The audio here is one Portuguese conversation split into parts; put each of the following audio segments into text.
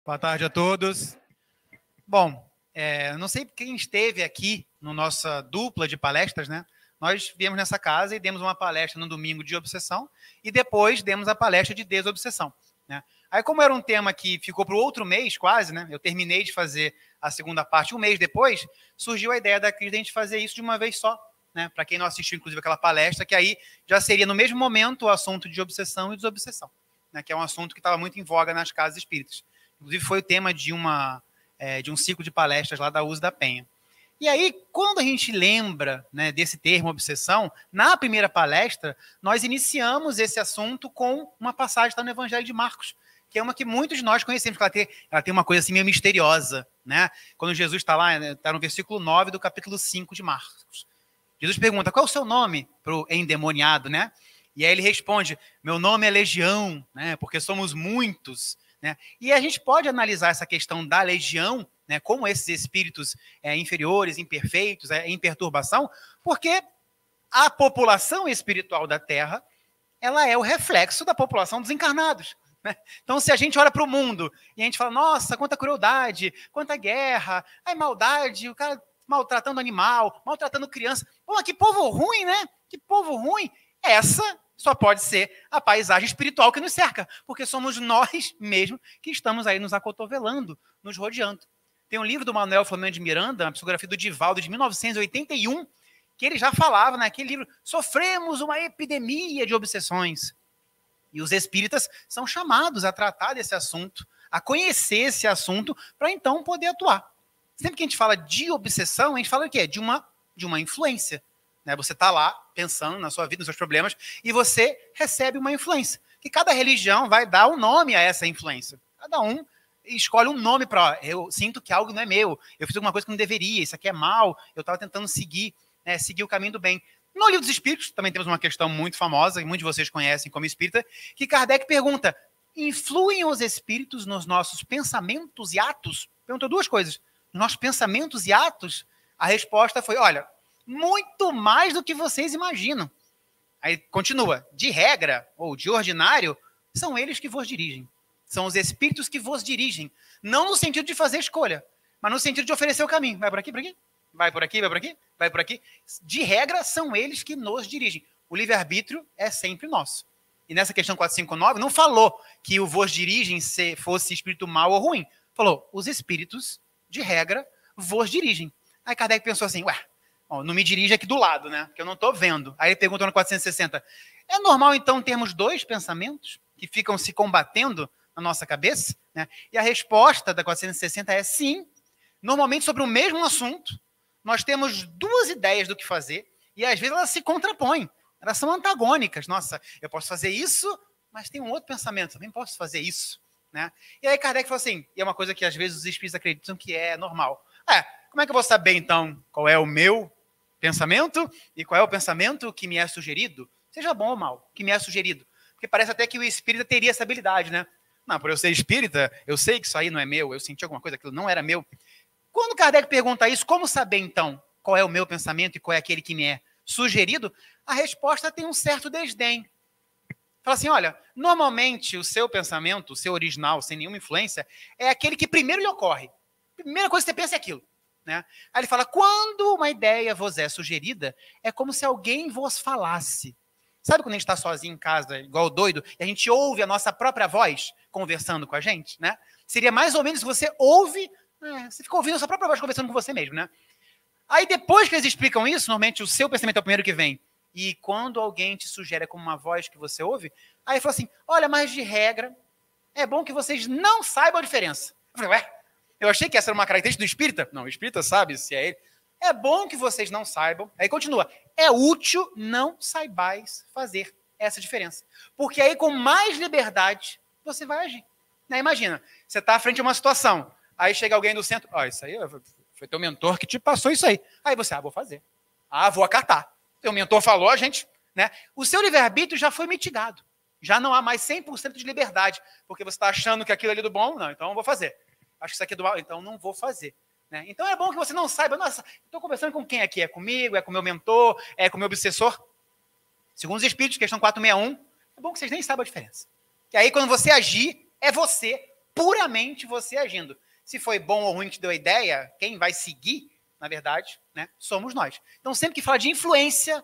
Boa tarde a todos. Bom, não sei quem esteve aqui no nossa dupla de palestras, né? Nós viemos nessa casa e demos uma palestra no domingo de obsessão e depois demos a palestra de desobsessão, né? Aí, como era um tema que ficou para o outro mês, quase, né? Eu terminei de fazer a segunda parte um mês depois, surgiu a ideia da Cris de a gente fazer isso de uma vez só, né? Para quem não assistiu, inclusive, aquela palestra, que aí já seria no mesmo momento o assunto de obsessão e desobsessão, né? Que é um assunto que estava muito em voga nas casas espíritas. Inclusive, foi o tema de um ciclo de palestras lá da USP da Penha. E aí, quando a gente lembra, né, desse termo obsessão, na primeira palestra, nós iniciamos esse assunto com uma passagem que está no Evangelho de Marcos, que é uma que muitos de nós conhecemos, porque ela tem uma coisa assim meio misteriosa, né? Quando Jesus está lá, está no versículo 9 do capítulo 5 de Marcos. Jesus pergunta, qual é o seu nome para o endemoniado, né? E aí ele responde, meu nome é Legião, né? Porque somos muitos, né? E a gente pode analisar essa questão da legião, né, como esses espíritos inferiores, imperfeitos, em perturbação, porque a população espiritual da Terra ela é o reflexo da população dos encarnados, né? Então, se a gente olha para o mundo e a gente fala, nossa, quanta crueldade, quanta guerra, ai, maldade, o cara maltratando animal, maltratando criança. Pô, que povo ruim, né? Que povo ruim. Essa só pode ser a paisagem espiritual que nos cerca, porque somos nós mesmos que estamos aí nos acotovelando, nos rodeando. Tem um livro do Manuel Flamengo de Miranda, uma psicografia do Divaldo, de 1981, que ele já falava naquele livro, sofremos uma epidemia de obsessões. E os espíritas são chamados a tratar desse assunto, a conhecer esse assunto, para então poder atuar. Sempre que a gente fala de obsessão, a gente fala o quê? De uma influência. Né? Você está lá pensando na sua vida, nos seus problemas, e você recebe uma influência. Que cada religião vai dar um nome a essa influência. Cada um escolhe um nome para... Eu sinto que algo não é meu, eu fiz alguma coisa que não deveria, isso aqui é mal, eu estava tentando seguir o caminho do bem. No Livro dos Espíritos, também temos uma questão muito famosa, que muitos de vocês conhecem como espírita, que Kardec pergunta, influem os espíritos nos nossos pensamentos e atos? Perguntou duas coisas. Nos nossos pensamentos e atos? A resposta foi, olha, muito mais do que vocês imaginam. Aí continua, de regra, ou de ordinário, são eles que vos dirigem. São os espíritos que vos dirigem. Não no sentido de fazer escolha, mas no sentido de oferecer o caminho. Vai por aqui, por aqui? Vai por aqui, vai por aqui? Vai por aqui? De regra, são eles que nos dirigem. O livre-arbítrio é sempre nosso. E nessa questão 459, não falou que o vos dirigem se fosse espírito mau ou ruim. Falou, os espíritos, de regra, vos dirigem. Aí Kardec pensou assim, não me dirige aqui do lado, né? Que eu não estou vendo. Aí ele perguntou no 460, é normal então termos dois pensamentos que ficam se combatendo na nossa cabeça? Né? E a resposta da 460 é sim. Normalmente sobre o mesmo assunto, nós temos duas ideias do que fazer e às vezes elas se contrapõem. Elas são antagônicas. Nossa, eu posso fazer isso, mas tem um outro pensamento, também posso fazer isso. Né? E aí Kardec falou assim, e é uma coisa que às vezes os espíritos acreditam que é normal. Como é que eu vou saber então qual é o meu pensamento e qual é o pensamento que me é sugerido? Seja bom ou mal, que me é sugerido. Porque parece até que o espírita teria essa habilidade, né? Não, por eu ser espírita, eu sei que isso aí não é meu, eu senti alguma coisa, aquilo não era meu. Quando Kardec pergunta isso, como saber, então, qual é o meu pensamento e qual é aquele que me é sugerido? A resposta tem um certo desdém. Fala assim, olha, normalmente o seu pensamento, o seu original, sem nenhuma influência, é aquele que primeiro lhe ocorre. A primeira coisa que você pensa é aquilo. Né? Aí ele fala, quando uma ideia vos é sugerida, é como se alguém vos falasse. Sabe quando a gente está sozinho em casa, igual doido, e a gente ouve a nossa própria voz conversando com a gente? Né? Seria mais ou menos que você ouve... você fica ouvindo a sua própria voz conversando com você mesmo, né? Aí depois que eles explicam isso, normalmente o seu pensamento é o primeiro que vem. E quando alguém te sugere como uma voz que você ouve, aí fala assim, olha, mas de regra, é bom que vocês não saibam a diferença. Eu falei, eu achei que essa era uma característica do espírita. Não, o espírita sabe se é ele. É bom que vocês não saibam. Aí continua, é útil não saibais fazer essa diferença. Porque aí com mais liberdade você vai agir. Né? Imagina, você está à frente de uma situação, aí chega alguém do centro, isso aí foi teu mentor que te passou isso aí. Aí você, vou fazer. Vou acatar. Teu mentor falou, a gente, né? O seu livre-arbítrio já foi mitigado. Já não há mais 100% de liberdade, porque você está achando que aquilo ali é do bom, não, então eu vou fazer. Acho que isso aqui é do mal, então não vou fazer. Né? Então é bom que você não saiba, nossa, estou conversando com quem aqui? É comigo, é com o meu mentor, é com o meu obsessor? Segundo os Espíritos, questão 461, é bom que vocês nem saibam a diferença. E aí quando você agir, é você puramente você agindo. Se foi bom ou ruim que te deu a ideia, quem vai seguir, na verdade, né, somos nós. Então, sempre que fala de influência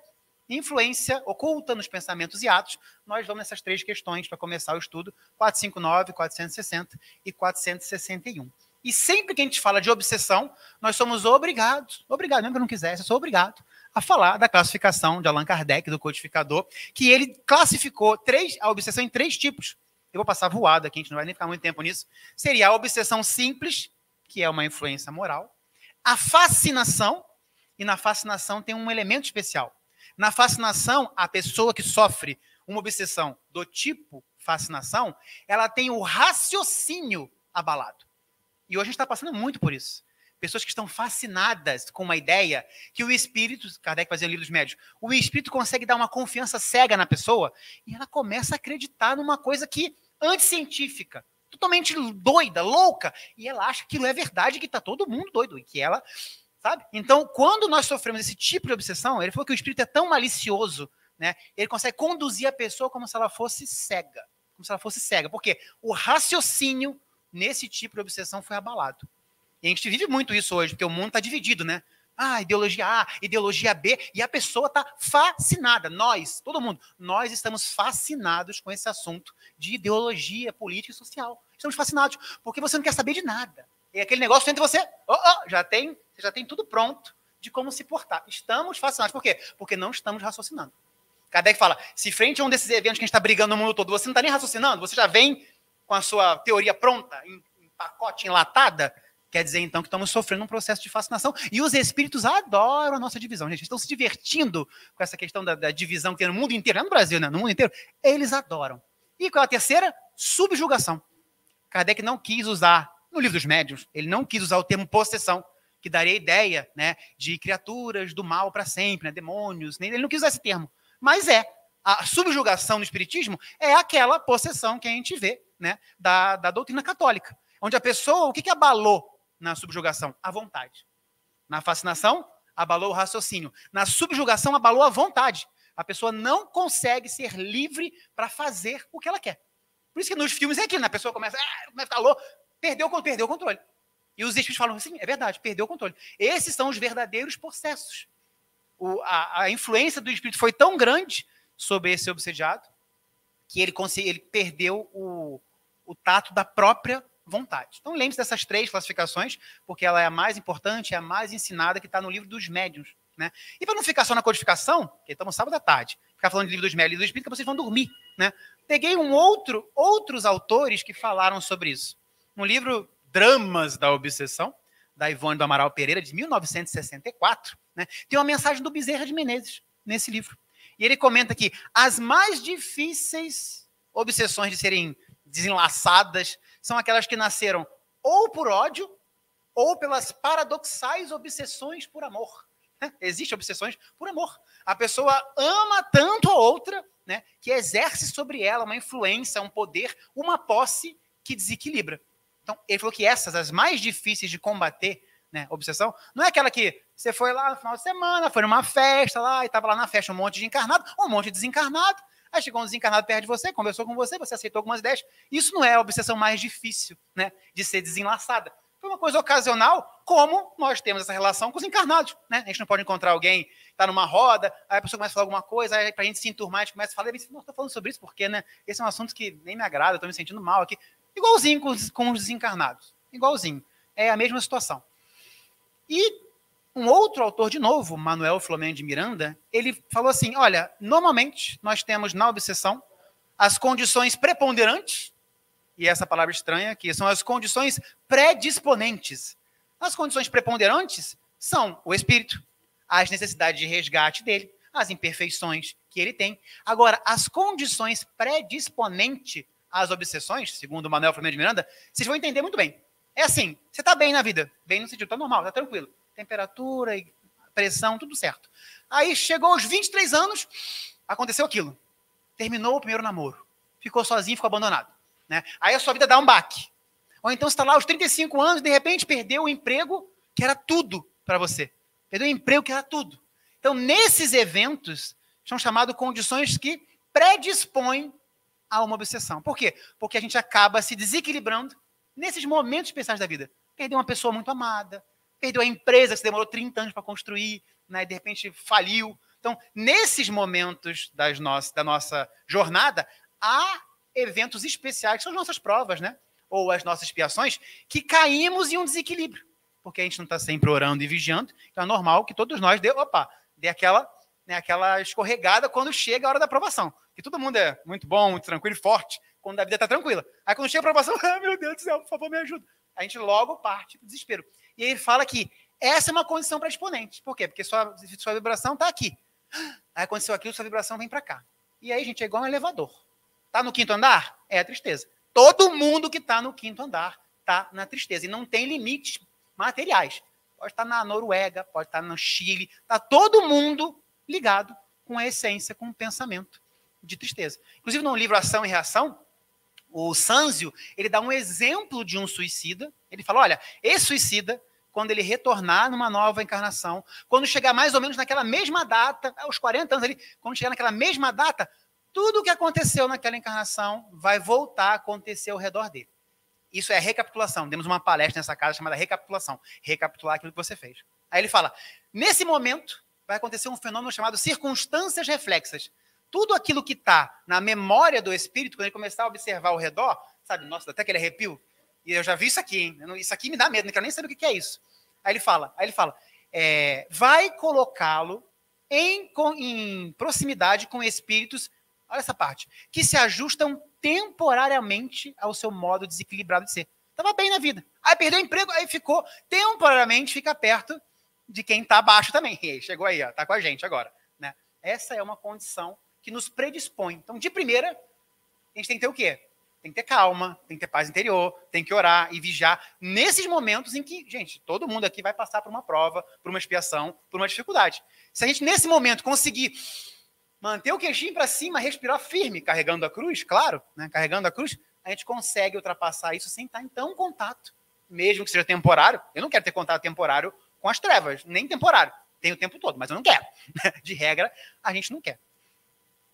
oculta nos pensamentos e atos, nós vamos nessas 3 questões para começar o estudo, 459, 460 e 461. E sempre que a gente fala de obsessão, nós somos obrigados, mesmo que eu não quisesse, eu sou obrigado a falar da classificação de Allan Kardec, do codificador, que ele classificou a obsessão em 3 tipos. Eu vou passar voado aqui, a gente não vai nem ficar muito tempo nisso. Seria a obsessão simples, que é uma influência moral, a fascinação, e na fascinação tem um elemento especial. Na fascinação, a pessoa que sofre uma obsessão do tipo fascinação, ela tem o raciocínio abalado. E hoje a gente está passando muito por isso. Pessoas que estão fascinadas com uma ideia que o espírito, Kardec fazia no Livro dos Médiuns, o espírito consegue dar uma confiança cega na pessoa e ela começa a acreditar numa coisa que anticientífica, totalmente doida, louca, e ela acha que aquilo é verdade, que está todo mundo doido, e que ela, sabe? Então, quando nós sofremos esse tipo de obsessão, ele falou que o espírito é tão malicioso, né? Ele consegue conduzir a pessoa como se ela fosse cega. Porque o raciocínio nesse tipo de obsessão foi abalado. E a gente vive muito isso hoje, porque o mundo está dividido, né? Ideologia A, ideologia B, e a pessoa está fascinada. Nós, todo mundo, nós estamos fascinados com esse assunto de ideologia política e social. Estamos fascinados, porque você não quer saber de nada. E aquele negócio entre você, você já tem tudo pronto de como se portar. Estamos fascinados. Por quê? Porque não estamos raciocinando. Kardec fala, se frente a um desses eventos que a gente está brigando no mundo todo, você não está nem raciocinando, você já vem com a sua teoria pronta, em pacote, enlatada, quer dizer, então, que estamos sofrendo um processo de fascinação. E os espíritos adoram a nossa divisão. Gente, estão se divertindo com essa questão da divisão que tem no mundo inteiro. Não é no Brasil, né? No mundo inteiro. Eles adoram. E qual é a terceira? Subjugação. Kardec não quis usar, no Livro dos Médiuns, ele não quis usar o termo possessão, que daria a ideia, né, de criaturas do mal para sempre, né, demônios. Ele não quis usar esse termo. Mas a subjugação no espiritismo é aquela possessão que a gente vê, né, da doutrina católica. Onde a pessoa, o que abalou na subjugação? A vontade. Na fascinação, abalou o raciocínio. Na subjugação, abalou a vontade. A pessoa não consegue ser livre para fazer o que ela quer. Por isso que nos filmes é aquilo, né? A pessoa começa a ficar louca, perdeu o controle. E os espíritos falam assim, é verdade, perdeu o controle. Esses são os verdadeiros possessos. A influência do espírito foi tão grande sobre esse obsediado que ele perdeu o tato da própria vontade. Então, lembre-se dessas 3 classificações, porque ela é a mais importante, é a mais ensinada, que está no Livro dos Médiuns. Né? E para não ficar só na codificação, porque estamos sábado à tarde, ficar falando de Livro dos Médiuns e do Espírito, que vocês vão dormir. Né? Peguei outros autores que falaram sobre isso. No livro Dramas da Obsessão, da Ivone do Amaral Pereira, de 1964, né? Tem uma mensagem do Bezerra de Menezes nesse livro. E ele comenta que as mais difíceis obsessões de serem desenlaçadas são aquelas que nasceram ou por ódio ou pelas paradoxais obsessões por amor. Né? Existem obsessões por amor. A pessoa ama tanto a outra, né, que exerce sobre ela uma influência, um poder, uma posse que desequilibra. Então, ele falou que essas, as mais difíceis de combater, né, obsessão, não é aquela que você foi lá no final de semana, foi numa festa lá, e estava lá na festa um monte de encarnado, um monte de desencarnado, aí chegou um desencarnado perto de você, conversou com você, você aceitou algumas ideias. Isso não é a obsessão mais difícil, né, de ser desenlaçada. Foi uma coisa ocasional, como nós temos essa relação com os encarnados. Né? A gente não pode encontrar alguém que está numa roda, aí a pessoa começa a falar alguma coisa, aí para a gente se enturmar, a gente começa a falar, não estou falando sobre isso porque, né, esse é um assunto que nem me agrada, estou me sentindo mal aqui. Igualzinho com os desencarnados. Igualzinho. É a mesma situação. E um outro autor, de novo, Manuel Filomeno de Miranda, ele falou assim, olha, normalmente nós temos na obsessão as condições preponderantes, e essa palavra estranha, que são as condições predisponentes. As condições preponderantes são o espírito, as necessidades de resgate dele, as imperfeições que ele tem. Agora, as condições predisponentes às obsessões, segundo o Manuel Filomeno de Miranda, vocês vão entender muito bem. É assim, você está bem na vida, bem no sentido, está normal, está tranquilo. Temperatura, pressão, tudo certo. Aí chegou aos 23 anos, aconteceu aquilo. Terminou o primeiro namoro. Ficou sozinho, ficou abandonado. Né? Aí a sua vida dá um baque. Ou então você está lá aos 35 anos e de repente perdeu o emprego que era tudo para você. Perdeu o emprego que era tudo. Então, nesses eventos, são chamados condições que predispõem a uma obsessão. Por quê? Porque a gente acaba se desequilibrando nesses momentos especiais da vida. Perdeu uma pessoa muito amada, perdeu a empresa que você demorou 30 anos para construir, né, e de repente faliu. Então, nesses momentos da nossa jornada, há eventos especiais, que são as nossas provas, né? Ou as nossas expiações, que caímos em um desequilíbrio. Porque a gente não está sempre orando e vigiando, então é normal que todos nós dê aquela escorregada quando chega a hora da aprovação. Que todo mundo é muito bom, muito tranquilo e forte, quando a vida está tranquila. Aí quando chega a aprovação, meu Deus do céu, por favor, me ajuda. A gente logo parte do desespero. E ele fala que essa é uma condição para exponentes. Por quê? Porque sua vibração está aqui. Aí aconteceu aquilo, sua vibração vem para cá. E aí, gente, é igual um elevador. Está no 5º andar? É a tristeza. Todo mundo que está no 5º andar está na tristeza. E não tem limites materiais. Pode estar na Noruega, pode estar no Chile. Está todo mundo ligado com a essência, com o pensamento de tristeza. Inclusive, no livro Ação e Reação, o Sanzio, ele dá um exemplo de um suicida. Ele fala, olha, esse suicida, quando ele retornar numa nova encarnação, quando chegar mais ou menos naquela mesma data, aos 40 anos ali, quando chegar naquela mesma data, tudo o que aconteceu naquela encarnação vai voltar a acontecer ao redor dele. Isso é recapitulação. Demos uma palestra nessa casa chamada recapitulação. Recapitular aquilo que você fez. Aí ele fala, nesse momento vai acontecer um fenômeno chamado circunstâncias reflexas. Tudo aquilo que está na memória do espírito, quando ele começar a observar ao redor, sabe, nossa, dá até aquele arrepio. E eu já vi isso aqui, hein? Isso aqui me dá medo, não quero nem saber o que é isso. Aí ele fala, vai colocá-lo em proximidade com espíritos, olha essa parte, que se ajustam temporariamente ao seu modo desequilibrado de ser. Estava bem na vida. Aí perdeu o emprego, aí ficou, temporariamente fica perto de quem está abaixo também. E aí, chegou aí, está com a gente agora. Né? Essa é uma condição que nos predispõe. Então, de primeira, a gente tem que ter o quê? Tem que ter calma, tem que ter paz interior, tem que orar e vigiar nesses momentos em que, gente, todo mundo aqui vai passar por uma prova, por uma expiação, por uma dificuldade. Se a gente, nesse momento, conseguir manter o queixinho para cima, respirar firme, carregando a cruz, claro, né? Carregando a cruz, a gente consegue ultrapassar isso sem estar em tão contato, mesmo que seja temporário. Eu não quero ter contato temporário com as trevas, nem temporário. Tem o tempo todo, mas eu não quero. De regra, a gente não quer.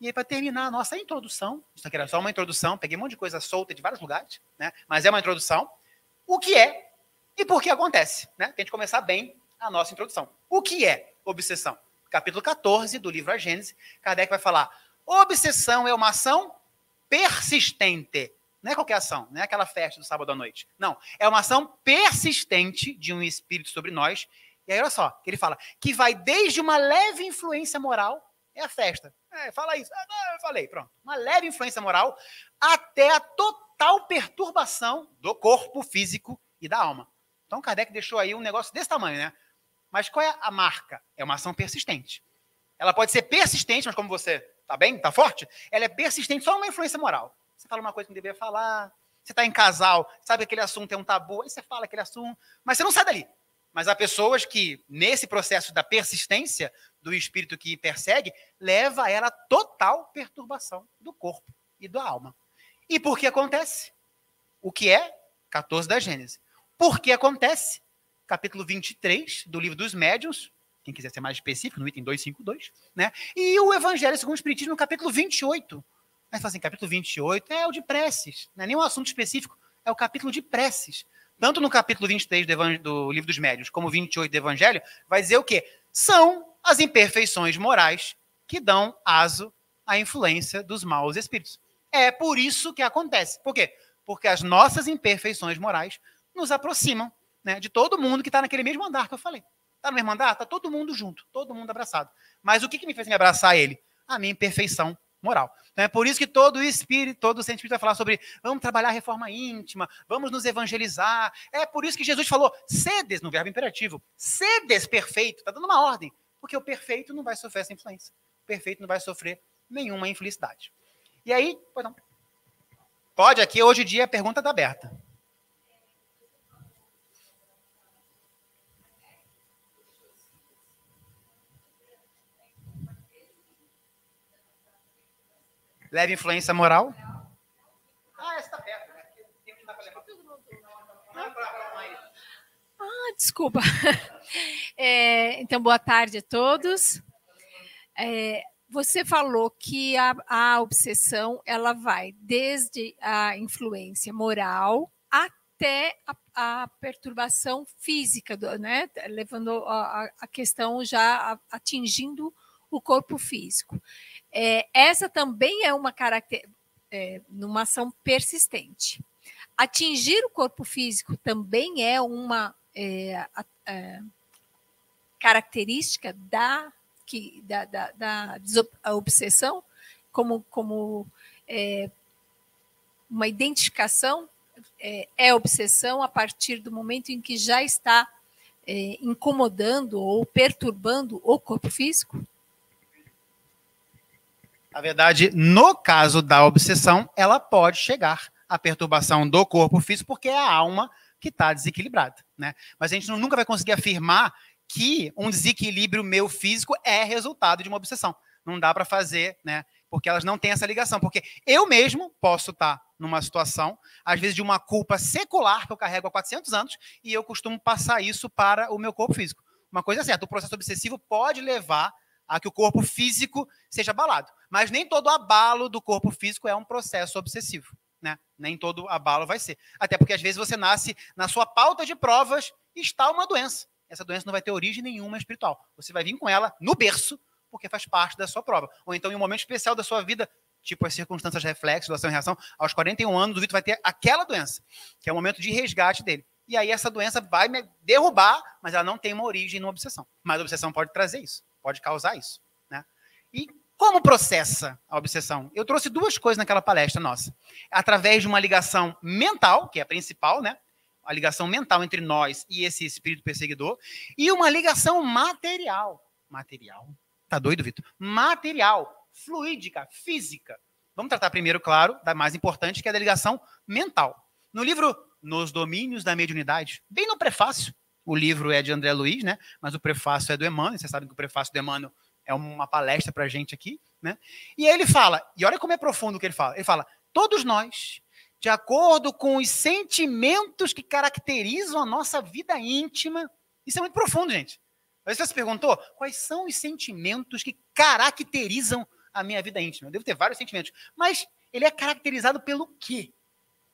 E aí, para terminar a nossa introdução, isso aqui era só uma introdução, peguei um monte de coisa solta de vários lugares, né? Mas é uma introdução. O que é e por que acontece? Né? Tem que começar bem a nossa introdução. O que é obsessão? Capítulo 14 do livro A Gênese, Kardec vai falar: obsessão é uma ação persistente. Não é qualquer ação, não é aquela festa do sábado à noite. Não, é uma ação persistente de um espírito sobre nós. E aí, olha só, ele fala que vai desde uma leve influência moral, é a festa. Fala isso. Eu falei, pronto. Uma leve influência moral até a total perturbação do corpo físico e da alma. Então, Kardec deixou aí um negócio desse tamanho, né? Mas qual é a marca? É uma ação persistente. Ela pode ser persistente, mas como você está bem, está forte, ela é persistente só uma influência moral. Você fala uma coisa que não deveria falar, você está em casal, sabe que aquele assunto é um tabu, aí você fala aquele assunto, mas você não sai dali. Mas há pessoas que, nesse processo da persistência do espírito que persegue, leva a ela a total perturbação do corpo e da alma. E por que acontece? O que é? 14 da Gênese. Por que acontece? Capítulo 23 do Livro dos Médiuns, quem quiser ser mais específico, no item 252, né? E o Evangelho segundo o Espiritismo, no capítulo 28. Aí fala assim, capítulo 28 é o de preces, não é nenhum assunto específico, é o capítulo de preces. Tanto no capítulo 23 do Livro dos Médiuns, como 28 do Evangelho, vai dizer o quê? São as imperfeições morais que dão aso à influência dos maus espíritos. É por isso que acontece. Por quê? Porque as nossas imperfeições morais nos aproximam, né, de todo mundo que está naquele mesmo andar que eu falei. Está no mesmo andar? Está todo mundo junto, todo mundo abraçado. Mas o que me fez me abraçar ele? A minha imperfeição moral. Então é por isso que todo espírito, todo centro espírita vai falar sobre vamos trabalhar a reforma íntima, vamos nos evangelizar. É por isso que Jesus falou, sedes, no verbo imperativo, sedes perfeito, está dando uma ordem, porque o perfeito não vai sofrer essa influência. O perfeito não vai sofrer nenhuma infelicidade. E aí, pois não. Pode aqui, hoje em dia a pergunta está aberta. Leve influência moral? Essa está perto, né? Tem que dar para levar. Desculpa. Então, boa tarde a todos. Você falou que a obsessão ela vai desde a influência moral até a perturbação física, né? Levando a questão já atingindo o corpo físico. Essa também é uma numa ação persistente. Atingir o corpo físico também é uma característica da obsessão, como uma identificação, obsessão a partir do momento em que já está incomodando ou perturbando o corpo físico? Na verdade, no caso da obsessão, ela pode chegar à perturbação do corpo físico, porque é a alma que está desequilibrada, né? Mas a gente nunca vai conseguir afirmar que um desequilíbrio meu físico é resultado de uma obsessão. Não dá para fazer, né? Porque elas não têm essa ligação. Porque eu mesmo posso estar numa situação, às vezes, de uma culpa secular que eu carrego há 400 anos e eu costumo passar isso para o meu corpo físico. Uma coisa é certa, o processo obsessivo pode levar a que o corpo físico seja abalado. Mas nem todo abalo do corpo físico é um processo obsessivo, né? Nem todo abalo vai ser. Até porque, às vezes, você nasce, na sua pauta de provas, está uma doença. Essa doença não vai ter origem nenhuma espiritual. Você vai vir com ela no berço, porque faz parte da sua prova. Ou então, em um momento especial da sua vida, tipo as circunstâncias reflexo, ação e reação, aos 41 anos, o Vitor vai ter aquela doença, que é o momento de resgate dele. E aí essa doença vai me derrubar, mas ela não tem uma origem numa obsessão. Mas a obsessão pode trazer isso, pode causar isso, né? E como processa a obsessão? Eu trouxe duas coisas naquela palestra nossa. Através de uma ligação mental, que é a principal, né? A ligação mental entre nós e esse espírito perseguidor, e uma ligação material. Material? Tá doido, Vitor? Material, fluídica, física. Vamos tratar primeiro, claro, da mais importante, que é a da ligação mental. No livro Nos Domínios da Mediunidade, bem no prefácio, o livro é de André Luiz, né? Mas o prefácio é do Emmanuel. Vocês sabem que o prefácio do Emmanuel é uma palestra para a gente aqui, né? E aí ele fala, e olha como é profundo o que ele fala, todos nós, de acordo com os sentimentos que caracterizam a nossa vida íntima, isso é muito profundo, gente. Você se perguntou, quais são os sentimentos que caracterizam a minha vida íntima? Eu devo ter vários sentimentos, mas ele é caracterizado pelo quê?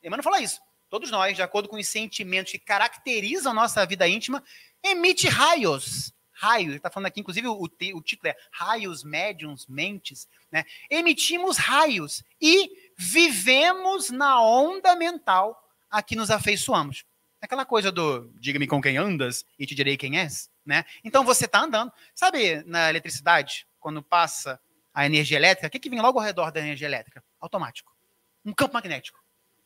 Emmanuel fala isso. Todos nós, de acordo com os sentimentos que caracterizam a nossa vida íntima, emite raios. Raios, ele está falando aqui, inclusive o título é Raios, Médiuns, Mentes, né? Emitimos raios e vivemos na onda mental a que nos afeiçoamos. Aquela coisa do diga-me com quem andas e te direi quem és, né? Então você está andando. Sabe na eletricidade, quando passa a energia elétrica, o que vem logo ao redor da energia elétrica? Automático. Um campo magnético.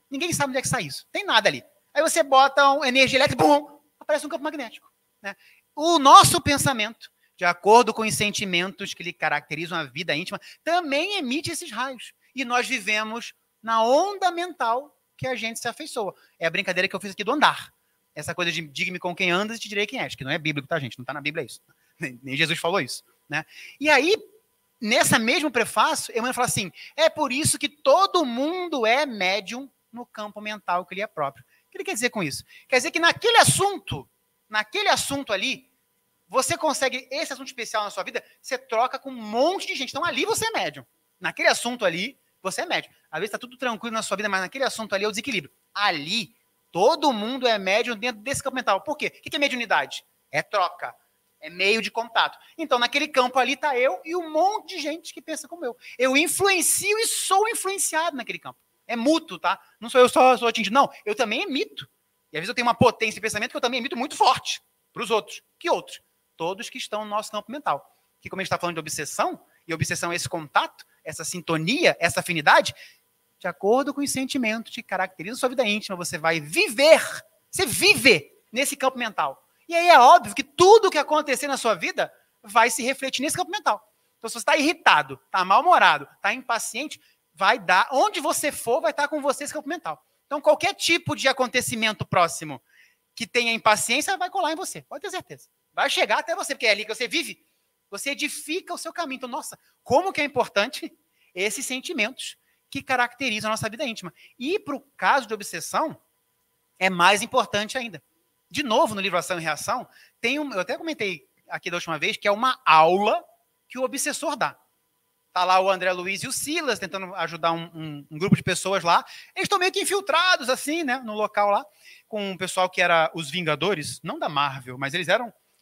Ninguém sabe onde é que sai isso. Tem nada ali. Aí você bota uma energia elétrica, bum, aparece um campo magnético, né? O nosso pensamento, de acordo com os sentimentos que lhe caracterizam a vida íntima, também emite esses raios. E nós vivemos na onda mental que a gente se afeiçoa. É a brincadeira que eu fiz aqui do andar. Essa coisa de diga-me com quem andas e te direi quem és, que não é bíblico, tá, gente? Não está na Bíblia isso. Nem Jesus falou isso, né? E aí, nessa mesmo prefácio, Emmanuel fala assim, é por isso que todo mundo é médium no campo mental que lhe é próprio. O que ele quer dizer com isso? Quer dizer que naquele assunto ali, você consegue, esse assunto especial na sua vida, você troca com um monte de gente. Então ali você é médium. Naquele assunto ali, você é médium. Às vezes está tudo tranquilo na sua vida, mas naquele assunto ali é o desequilíbrio. Ali, todo mundo é médium dentro desse campo mental. Por quê? O que é mediunidade? É troca. É meio de contato. Então, naquele campo ali está eu e um monte de gente que pensa como eu. Eu influencio e sou influenciado naquele campo. É mútuo, tá? Não sou eu só sou atingido. Não, eu também emito. E às vezes eu tenho uma potência de pensamento que eu também emito muito forte para os outros. Que outros? Todos que estão no nosso campo mental. Que como a gente está falando de obsessão, e obsessão é esse contato, essa sintonia, essa afinidade, de acordo com os sentimentos que caracterizam a sua vida íntima, você vai viver, você vive nesse campo mental. E aí é óbvio que tudo que acontecer na sua vida vai se refletir nesse campo mental. Então, se você está irritado, está mal-humorado, está impaciente, vai dar, onde você for, vai estar com você esse campo mental. Então, qualquer tipo de acontecimento próximo que tenha impaciência, vai colar em você, pode ter certeza. Vai chegar até você, porque é ali que você vive. Você edifica o seu caminho. Então, nossa, como que é importante esses sentimentos que caracterizam a nossa vida íntima. E para o caso de obsessão, é mais importante ainda. De novo, no livro Ação e Reação, eu até comentei aqui da última vez, que é uma aula que o obsessor dá. tá lá o André Luiz e o Silas tentando ajudar um grupo de pessoas lá. Eles estão meio que infiltrados, assim, né, no local lá, com um pessoal que era os Vingadores, não da Marvel, mas eles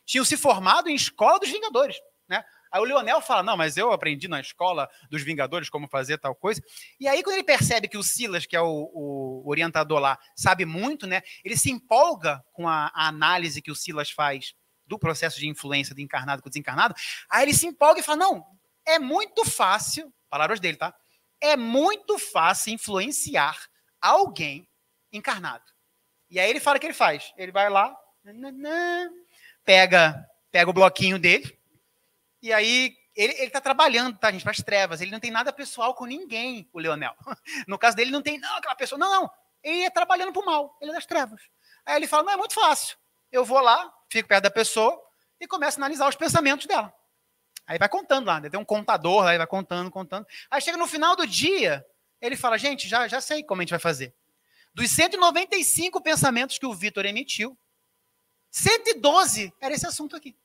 tinham se formado em escola dos Vingadores, né? Aí o Leonel fala, não, mas eu aprendi na escola dos Vingadores como fazer tal coisa. E aí, quando ele percebe que o Silas, que é o orientador lá, sabe muito, né? Ele se empolga com a análise que o Silas faz do processo de influência do encarnado com o desencarnado. Aí ele se empolga e fala, não, é muito fácil, palavras dele, tá? É muito fácil influenciar alguém encarnado. E aí ele fala o que ele faz. Ele vai lá, pega o bloquinho dele, e aí ele tá trabalhando, tá, gente, para as trevas. Ele não tem nada pessoal com ninguém, o Leonel. No caso dele, não tem, não, aquela pessoa. Não. Ele é trabalhando pro mal, ele é das trevas. Aí ele fala, não, é muito fácil. Eu vou lá, fico perto da pessoa e começo a analisar os pensamentos dela. Aí vai contando lá, tem um contador lá, ele vai contando. Aí chega no final do dia, ele fala, gente, já sei como a gente vai fazer. Dos 195 pensamentos que o Vitor emitiu, 112 era esse assunto aqui.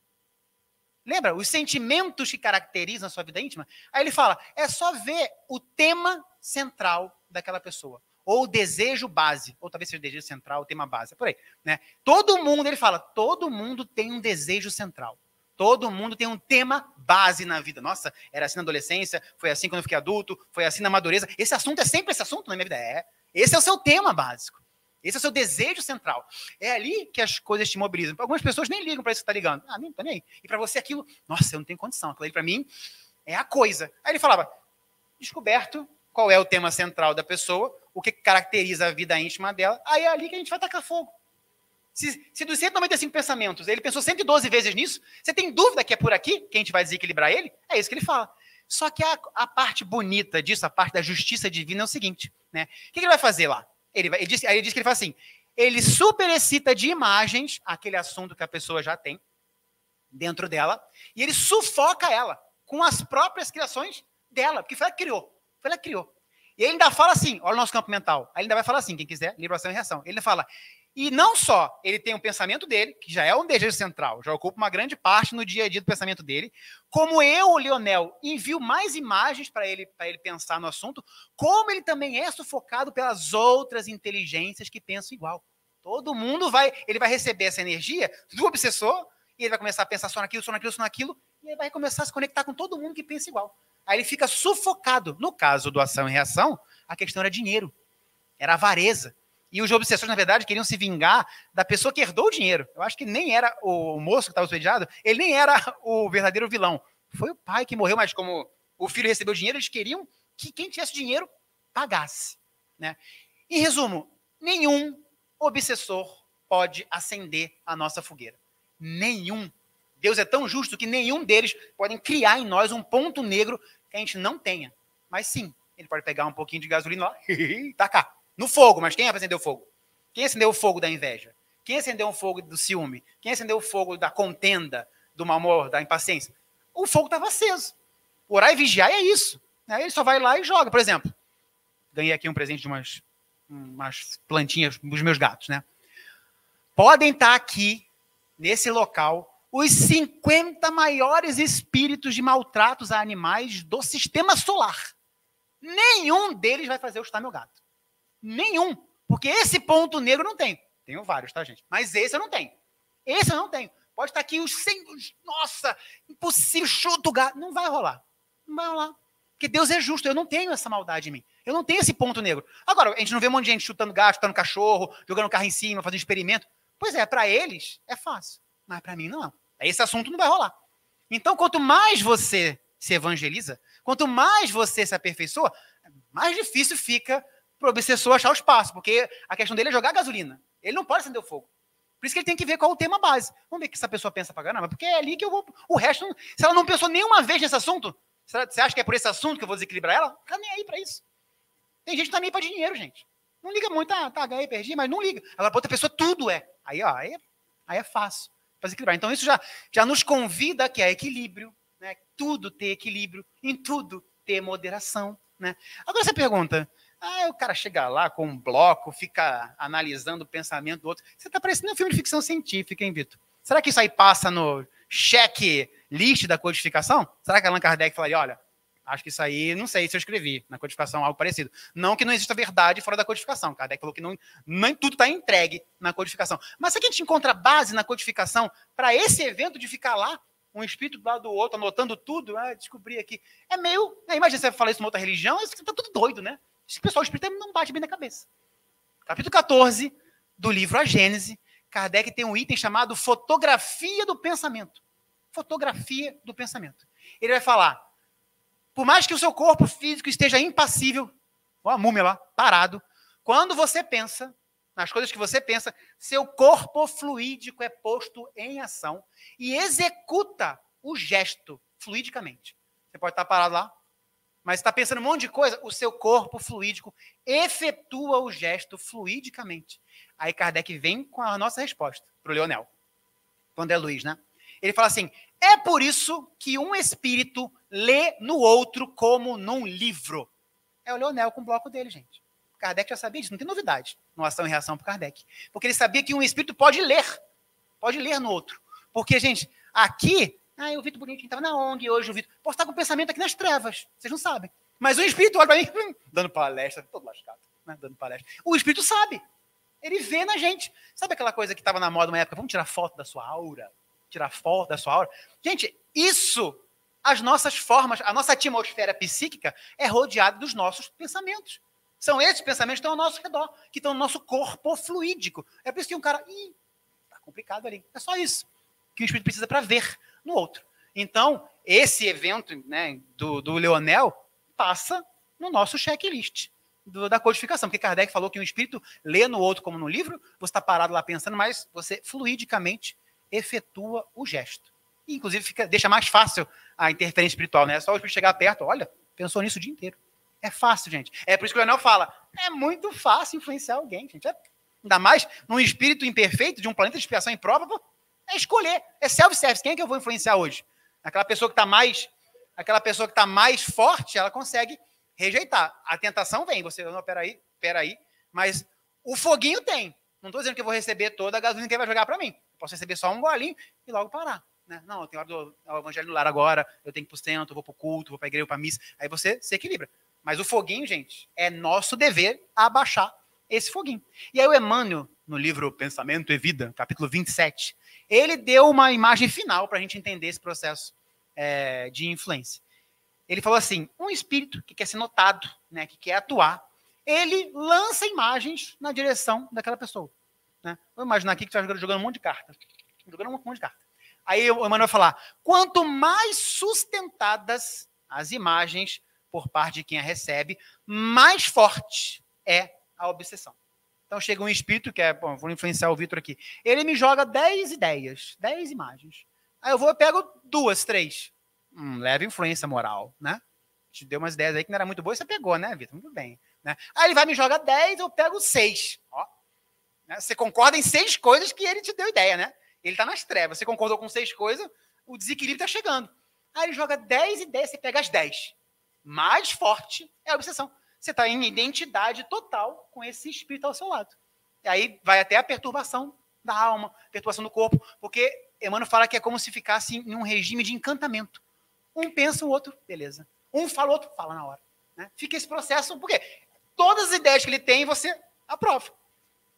Lembra? Os sentimentos que caracterizam a sua vida íntima. Aí ele fala, é só ver o tema central daquela pessoa. Ou o desejo base. Ou talvez seja o desejo central, o tema base. É por aí. Né? Todo mundo, ele fala, todo mundo tem um desejo central. Todo mundo tem um tema base na vida. Nossa, era assim na adolescência, foi assim quando eu fiquei adulto, foi assim na madureza. Esse assunto é sempre esse assunto na minha vida. Esse é o seu tema básico. Esse é o seu desejo central. É ali que as coisas te mobilizam. Algumas pessoas nem ligam para isso que está ligando. Ah, nem, tá nem aí. E para você aquilo, nossa, eu não tenho condição. Aquilo ali para mim é a coisa. Aí ele falava, descoberto qual é o tema central da pessoa, o que caracteriza a vida íntima dela, aí é ali que a gente vai tacar fogo. Se dos 195 pensamentos ele pensou 112 vezes nisso, você tem dúvida que é por aqui que a gente vai desequilibrar ele? É isso que ele fala. Só que a parte bonita disso, a parte da justiça divina é o seguinte, né? O que ele vai fazer lá? Ele diz que ele fala assim, ele superexcita de imagens aquele assunto que a pessoa já tem dentro dela, e ele sufoca ela com as próprias criações dela, porque foi ela que criou. Foi ela que criou. E ele ainda fala assim, olha o nosso campo mental, aí ele ainda vai falar assim, quem quiser, livre ação e reação. Ele ainda fala, e não só ele tem um pensamento dele, que já é um desejo central, já ocupa uma grande parte no dia a dia do pensamento dele, como eu, o Leonel, envio mais imagens para ele pensar no assunto, como ele também é sufocado pelas outras inteligências que pensam igual. Todo mundo ele vai receber essa energia do obsessor, e ele vai começar a pensar só naquilo, e ele vai começar a se conectar com todo mundo que pensa igual. Aí ele fica sufocado. No caso do ação e reação, a questão era dinheiro, era avareza. E os obsessores, na verdade, queriam se vingar da pessoa que herdou o dinheiro. Eu acho que nem era o moço que estava hospedado, ele nem era o verdadeiro vilão. Foi o pai que morreu, mas como o filho recebeu dinheiro, eles queriam que quem tivesse dinheiro pagasse. Né? Em resumo, nenhum obsessor pode acender a nossa fogueira. Nenhum. Deus é tão justo que nenhum deles podem criar em nós um ponto negro que a gente não tenha. Mas sim, ele pode pegar um pouquinho de gasolina lá e tacar. No fogo, mas quem acendeu o fogo? Quem acendeu o fogo da inveja? Quem acendeu o fogo do ciúme? Quem acendeu o fogo da contenda, do mau humor, da impaciência? O fogo estava aceso. Orar e vigiar é isso. Aí ele só vai lá e joga. Por exemplo, ganhei aqui um presente de umas plantinhas dos meus gatos, né? Podem estar aqui, nesse local, os 50 maiores espíritos de maltratos a animais do sistema solar. Nenhum deles vai fazer eu chutar meu gato. Nenhum. Porque esse ponto negro eu não tenho. Tenho vários, tá, gente? Mas esse eu não tenho. Esse eu não tenho. Pode estar aqui os 100... Nossa, impossível, chuta o gato. Não vai rolar. Não vai rolar. Porque Deus é justo. Eu não tenho essa maldade em mim. Eu não tenho esse ponto negro. Agora, a gente não vê um monte de gente chutando gato, chutando cachorro, jogando carro em cima, fazendo experimento. Pois é, para eles é fácil. Mas para mim não. Esse assunto não vai rolar. Então, quanto mais você se evangeliza, quanto mais você se aperfeiçoa, mais difícil fica para o obsessor achar o espaço, porque a questão dele é jogar gasolina. Ele não pode acender o fogo. Por isso que ele tem que ver qual é o tema base. Vamos ver o que essa pessoa pensa pra caramba, porque é ali que eu vou... O resto, se ela não pensou nenhuma vez nesse assunto, você acha que é por esse assunto que eu vou desequilibrar ela? Não tá nem aí pra isso. Tem gente que tá nem pra dinheiro, gente. Não liga muito, ganhei, perdi, mas não liga. Agora, pra outra pessoa, tudo é. Aí é fácil pra desequilibrar. Então, isso já nos convida que é equilíbrio, né? Tudo ter equilíbrio, em tudo ter moderação, né? Agora você pergunta... o cara chega lá com um bloco, fica analisando o pensamento do outro. Você tá parecendo um filme de ficção científica, hein, Vitor? Será que isso aí passa no checklist da codificação? Será que Allan Kardec falaria, olha, Acho que isso aí, não sei se eu escrevi na codificação algo parecido. Não que não exista verdade fora da codificação. Kardec falou que nem tudo está entregue na codificação. Mas se a gente encontra base na codificação para esse evento de ficar lá, um espírito do lado do outro, anotando tudo, descobri aqui. É meio... Imagina você falar isso em outra religião, você está tudo doido, né? Esse pessoal espírita não bate bem na cabeça. Capítulo 14 do livro A Gênese, Kardec tem um item chamado Fotografia do Pensamento. Fotografia do pensamento. Ele vai falar, por mais que o seu corpo físico esteja impassível, ó, a múmia lá, parado, quando você pensa, nas coisas que você pensa, seu corpo fluídico é posto em ação e executa o gesto fluidicamente. Você pode estar parado lá, mas está pensando um monte de coisa, o seu corpo fluídico efetua o gesto fluidicamente. Aí Kardec vem com a nossa resposta para o Leonel, para o André Luiz, né? Ele fala assim, é por isso que um espírito lê no outro como num livro. É o Leonel com o bloco dele, gente. Kardec já sabia disso, não tem novidade no Ação e Reação para Kardec. Porque ele sabia que um espírito pode ler no outro. Porque, gente, aqui, o Vitor bonitinho estava na ONG hoje, o Vitor, posso estar com o pensamento aqui nas trevas, vocês não sabem. Mas o espírito olha para mim, dando palestra, todo lascado, né, dando palestra. O espírito sabe, ele vê na gente. Sabe aquela coisa que estava na moda uma época, vamos tirar foto da sua aura? Tirar foto da sua aura. Gente, isso, as nossas formas, a nossa atmosfera psíquica é rodeada dos nossos pensamentos. São esses pensamentos que estão ao nosso redor, que estão no nosso corpo fluídico. É por isso que um cara, tá complicado ali. É só isso que o espírito precisa para ver no outro. Então, esse evento, né, do Leonel passa no nosso checklist da codificação, porque Kardec falou que um espírito lê no outro como no livro, você está parado lá pensando, mas você fluidicamente efetua o gesto. E, inclusive, deixa mais fácil a interferência espiritual, né? É só o espírito chegar perto, olha, pensou nisso o dia inteiro. É fácil, gente. É por isso que o Leonel fala, é muito fácil influenciar alguém, gente. Ainda mais num espírito imperfeito de um planeta de expiação em prova, é escolher, é self-service. Quem é que eu vou influenciar hoje? Aquela pessoa que está mais forte, ela consegue rejeitar. A tentação vem, você, não, peraí, mas o foguinho tem. Não estou dizendo que eu vou receber toda a gasolina que ele vai jogar para mim. Eu posso receber só um golinho e logo parar. Né? Não, eu tenho hora do evangelho no lar agora, eu tenho que ir para o centro, eu vou para o culto, vou para a igreja, para a missa. Aí você se equilibra. Mas o foguinho, gente, é nosso dever abaixar esse foguinho. E aí o Emmanuel, no livro Pensamento e Vida, capítulo 27, ele deu uma imagem final para a gente entender esse processo de influência. Ele falou assim, um espírito que quer ser notado, né, que quer atuar, ele lança imagens na direção daquela pessoa. Né? Vou imaginar aqui que você está jogando um monte de carta. Jogando um monte de carta. Aí o Emmanuel vai falar, quanto mais sustentadas as imagens por parte de quem a recebe, mais forte é a obsessão. Então chega um espírito, que vou influenciar o Vitor aqui, ele me joga 10 ideias, 10 imagens. Aí eu pego 2, 3. Leva influência moral, né? Te deu umas ideias aí que não era muito boa, você pegou, né, Vitor? Muito bem. Né? Aí ele vai me jogar 10, eu pego 6. Ó. Né? Você concorda em 6 coisas que ele te deu ideia, né? Ele está nas trevas. Você concordou com 6 coisas, o desequilíbrio está chegando. Aí ele joga 10 ideias, você pega as 10. Mais forte é a obsessão. Você está em identidade total com esse espírito ao seu lado. E aí vai até a perturbação da alma, perturbação do corpo, porque Emmanuel fala que é como se ficasse em um regime de encantamento. Um pensa, o outro, beleza. Um fala, o outro fala na hora. Né? Fica esse processo, porque todas as ideias que ele tem, você aprova.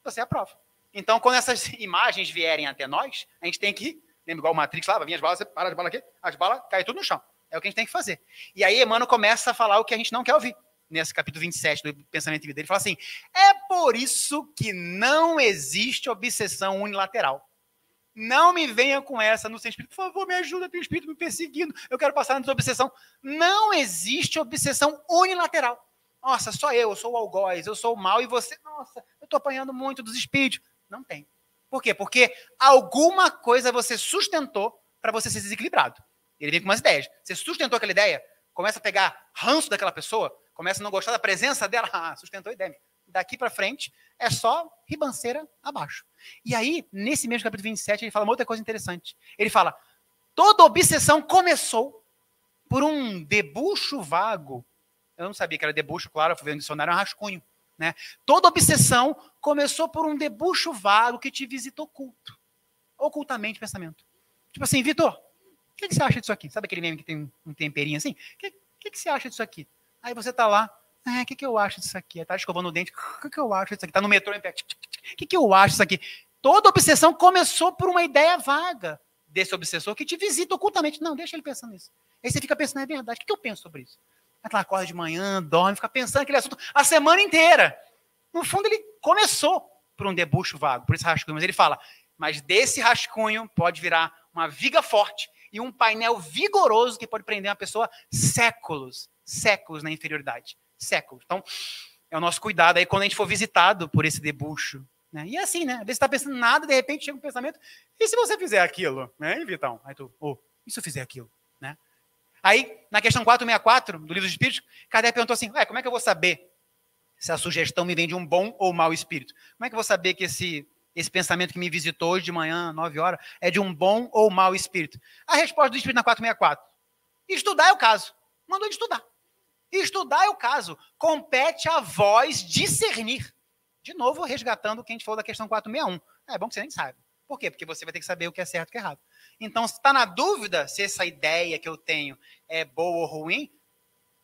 Você aprova. Então, quando essas imagens vierem até nós, a gente tem que, lembra igual o Matrix lá, vinha as balas, você para as balas aqui, as balas caem tudo no chão. É o que a gente tem que fazer. E aí Emmanuel começa a falar o que a gente não quer ouvir. Nesse capítulo 27 do Pensamento e Vida. Ele fala assim, é por isso que não existe obsessão unilateral. Não me venha com essa no seu espírito, por favor, me ajuda, tem um espírito me perseguindo, eu quero passar na desobsessão. Não existe obsessão unilateral. Nossa, só eu sou o algoz, eu sou o mal, e você, nossa, eu estou apanhando muito dos espíritos. Não tem. Por quê? Porque alguma coisa você sustentou para você ser desequilibrado. Ele vem com umas ideias. Você sustentou aquela ideia, começa a pegar ranço daquela pessoa, começa a não gostar da presença dela, sustentou a ideia. Daqui para frente, é só ribanceira abaixo. E aí, nesse mesmo capítulo 27, ele fala uma outra coisa interessante. Ele fala, toda obsessão começou por um debuxo vago. Eu não sabia que era debuxo, claro, eu fui ver no dicionário, é um rascunho. Né? Toda obsessão começou por um debuxo vago que te visita oculto. Ocultamente, pensamento. Tipo assim, Vitor, o que você acha disso aqui? Sabe aquele meme que tem um temperinho assim? que você acha disso aqui? Aí você tá lá, o que eu acho disso aqui? Aí tá escovando o dente, o que eu acho disso aqui? Tá no metrô em pé, o que eu acho disso aqui? Toda obsessão começou por uma ideia vaga desse obsessor que te visita ocultamente. Não, deixa ele pensando nisso. Aí você fica pensando, é verdade, o que eu penso sobre isso? Aí ela acorda de manhã, dorme, fica pensando aquele assunto a semana inteira. No fundo, ele começou por um debuxo vago, por esse rascunho, mas ele fala, mas desse rascunho pode virar uma viga forte e um painel vigoroso que pode prender uma pessoa séculos na inferioridade. Séculos. Então, é o nosso cuidado aí quando a gente for visitado por esse debuxo. Né? E assim, né? Às vezes você está pensando nada, de repente chega um pensamento, e se você fizer aquilo? Né, Vitão? Aí tu, e se eu fizer aquilo? Né? Aí, na questão 464 do Livro dos Espíritos, Kardec perguntou assim, como é que eu vou saber se a sugestão me vem de um bom ou mau espírito? Como é que eu vou saber que esse pensamento que me visitou hoje de manhã, 9 horas, é de um bom ou mau espírito? A resposta do Espírito na 464, estudar é o caso. Mandou de estudar. Estudar é o caso. Compete a vós discernir. De novo, resgatando o que a gente falou da questão 461. É bom que você nem saiba. Por quê? Porque você vai ter que saber o que é certo e o que é errado. Então, se está na dúvida se essa ideia que eu tenho é boa ou ruim,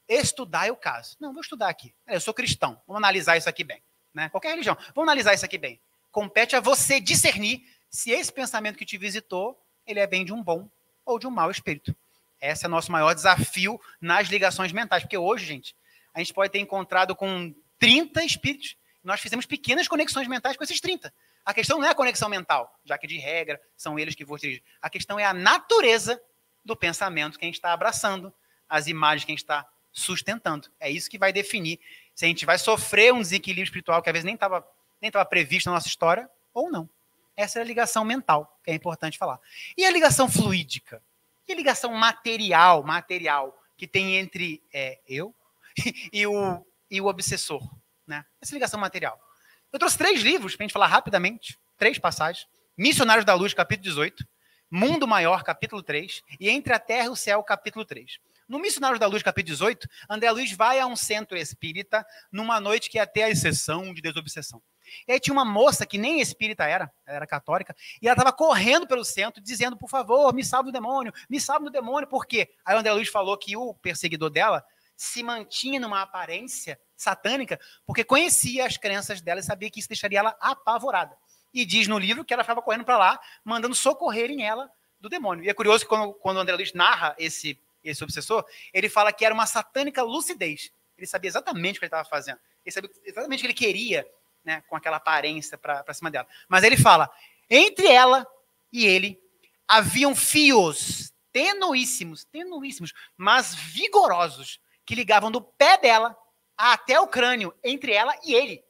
estudar é o caso. Não, vou estudar aqui. Eu sou cristão. Vamos analisar isso aqui bem. Né? Qualquer religião. Vamos analisar isso aqui bem. Compete a você discernir se esse pensamento que te visitou, ele é bem de um bom ou de um mau espírito. Esse é o nosso maior desafio nas ligações mentais. Porque hoje, gente, a gente pode ter encontrado com 30 espíritos. Nós fizemos pequenas conexões mentais com esses 30. A questão não é a conexão mental, já que de regra são eles que vos dirigem. A questão é a natureza do pensamento que a gente está abraçando, as imagens que a gente está sustentando. É isso que vai definir se a gente vai sofrer um desequilíbrio espiritual que às vezes nem estava previsto na nossa história ou não. Essa é a ligação mental, que é importante falar. E a ligação fluídica? E a ligação material que tem entre eu e o obsessor? Né? Essa ligação material. Eu trouxe 3 livros para a gente falar rapidamente, 3 passagens. Missionários da Luz, capítulo 18. Mundo Maior, capítulo 3. E Entre a Terra e o Céu, capítulo 3. No Missionários da Luz, capítulo 18, André Luiz vai a um centro espírita numa noite que ia ter a sessão de desobsessão. E aí tinha uma moça que nem espírita ela era católica, e ela estava correndo pelo centro, dizendo, por favor, me salve do demônio, por quê? Aí o André Luiz falou que o perseguidor dela se mantinha numa aparência satânica, porque conhecia as crenças dela e sabia que isso deixaria ela apavorada. E diz no livro que ela estava correndo para lá, mandando socorrerem ela do demônio. E é curioso que quando o André Luiz narra esse obsessor, ele fala que era uma satânica lucidez. Ele sabia exatamente o que ele estava fazendo. Ele sabia exatamente o que ele queria, né, com aquela aparência para cima dela. Mas ele fala, entre ela e ele, haviam fios tenuíssimos, mas vigorosos, que ligavam do pé dela até o crânio, entre ela e ele.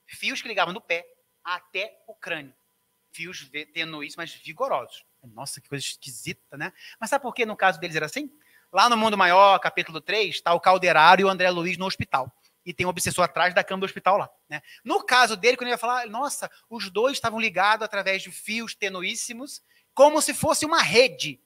Fios que ligavam do pé até o crânio. Fios tenuíssimos, mas vigorosos. Nossa, que coisa esquisita, né? Mas sabe por que no caso deles era assim? Lá no Mundo Maior, capítulo 3, está o Calderário e o André Luiz no hospital. E tem um obsessor atrás da cama do hospital lá. Né? No caso dele, quando ele ia falar, nossa, os dois estavam ligados através de fios tenuíssimos, como se fosse uma rede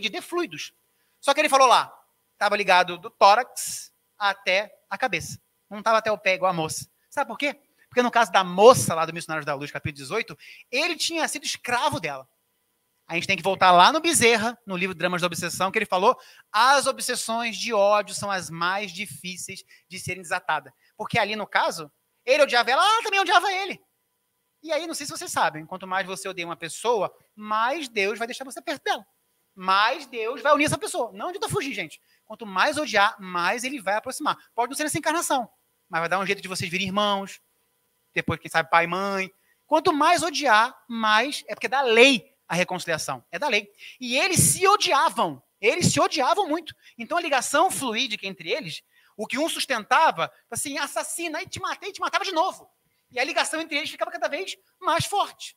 de fluidos. Só que ele falou lá, estava ligado do tórax até a cabeça. Não estava até o pé igual a moça. Sabe por quê? Porque no caso da moça lá do Missionários da Luz, capítulo 18, ele tinha sido escravo dela. A gente tem que voltar lá no Bezerra, no livro Dramas da Obsessão, que ele falou, as obsessões de ódio são as mais difíceis de serem desatadas. Porque ali, no caso, ele odiava ela, ela também odiava ele. E aí, não sei se vocês sabem, quanto mais você odeia uma pessoa, mais Deus vai deixar você perto dela. Mais Deus vai unir essa pessoa. Não adianta fugir, gente. Quanto mais odiar, mais ele vai aproximar. Pode não ser nessa encarnação, mas vai dar um jeito de vocês virem irmãos, depois, quem sabe, pai e mãe. Quanto mais odiar, mais... É porque é da lei a reconciliação. É da lei. E eles se odiavam. Eles se odiavam muito. Então, a ligação fluídica entre eles, o que um sustentava, assim, assassina, e te matava de novo. E a ligação entre eles ficava cada vez mais forte.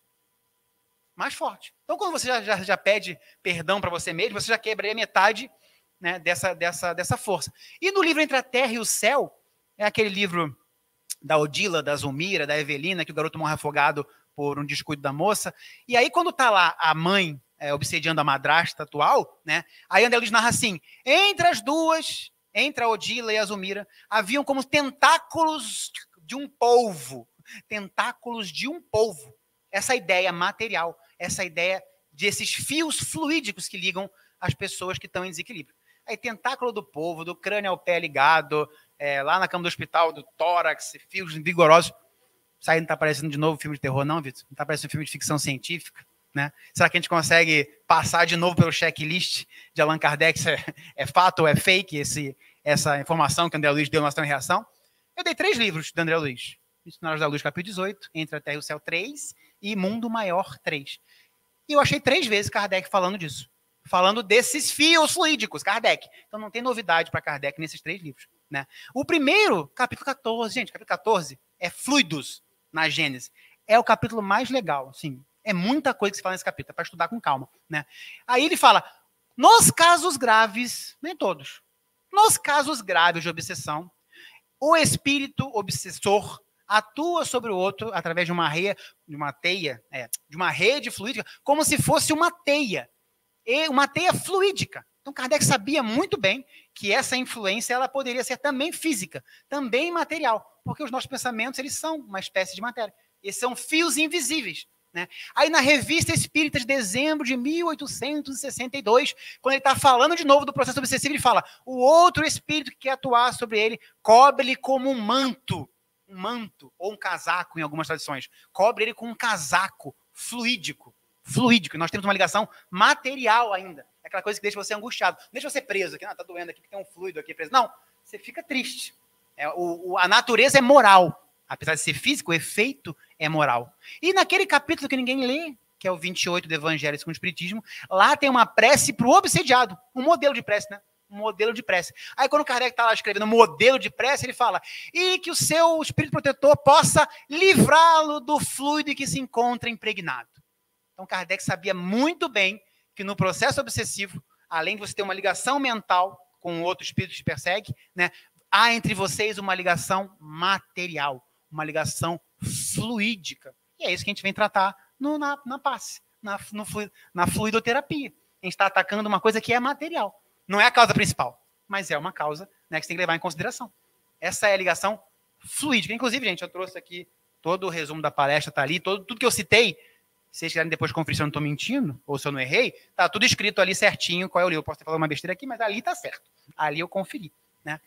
Mais forte. Então, quando você já pede perdão para você mesmo, você já quebraria metade, né, dessa força. E no livro Entre a Terra e o Céu, é aquele livro da Odila, da Zulmira, da Evelina, que o garoto morre afogado por um descuido da moça. E aí, quando tá lá a mãe obsediando a madrasta atual, né, aí André Luiz narra assim, entre as duas, entre a Odila e a Zulmira, haviam como tentáculos de um polvo. Tentáculos de um polvo. Essa ideia material, essa ideia desses fios fluídicos que ligam as pessoas que estão em desequilíbrio. Aí tentáculo do povo, do crânio ao pé ligado, lá na cama do hospital, do tórax, fios vigorosos. Isso aí não está parecendo de novo filme de terror, não, Vitor? Não está parecendo filme de ficção científica? Né? Será que a gente consegue passar de novo pelo checklist de Allan Kardec? Se é fato ou é fake essa informação que o André Luiz deu na nossa reação? Eu dei 3 livros do André Luiz. Missionários da Luz, capítulo 18, Entre a Terra e o Céu 3 e Mundo Maior 3. E eu achei 3 vezes Kardec falando disso. Falando desses fios fluídicos, Kardec. Então não tem novidade para Kardec nesses 3 livros. Né? O primeiro, capítulo 14, gente, capítulo 14 é fluidos na Gênese. É o capítulo mais legal, assim. É muita coisa que se fala nesse capítulo, é para estudar com calma. Né? Aí ele fala, nos casos graves, nem todos, nos casos graves de obsessão, o espírito obsessor atua sobre o outro através de uma rede fluídica, como se fosse uma teia fluídica. Então Kardec sabia muito bem que essa influência ela poderia ser também física, também material, porque os nossos pensamentos eles são uma espécie de matéria. Eles são fios invisíveis. Né? Aí na Revista Espírita de dezembro de 1862, quando ele está falando de novo do processo obsessivo, ele fala, o outro espírito que quer atuar sobre ele, cobre-lhe como um manto, ou um casaco em algumas tradições, cobre ele com um casaco fluídico, e nós temos uma ligação material ainda, é aquela coisa que deixa você angustiado, não deixa você preso, aqui, tá doendo aqui, porque tem um fluido aqui preso, não, você fica triste, a natureza é moral, apesar de ser físico, o efeito é moral. E naquele capítulo que ninguém lê, que é o 28 do Evangelho segundo o Espiritismo, lá tem uma prece para o obsediado, um modelo de prece, né? Um modelo de prece. Aí quando o Kardec está lá escrevendo um modelo de prece, ele fala, e que o seu espírito protetor possa livrá-lo do fluido que se encontra impregnado. Então Kardec sabia muito bem que no processo obsessivo, além de você ter uma ligação mental com o outro espírito que te persegue, né, há entre vocês uma ligação material, uma ligação fluídica. E é isso que a gente vem tratar na passe, na fluidoterapia. A gente está atacando uma coisa que é material. Não é a causa principal, mas é uma causa, né, que você tem que levar em consideração. Essa é a ligação fluídica. Inclusive, gente, eu trouxe aqui todo o resumo da palestra, está ali, tudo que eu citei. Se vocês quiserem depois conferir se eu não estou mentindo, ou se eu não errei, está tudo escrito ali certinho qual é o livro. Eu posso ter falado uma besteira aqui, mas ali está certo. Ali eu conferi. Né?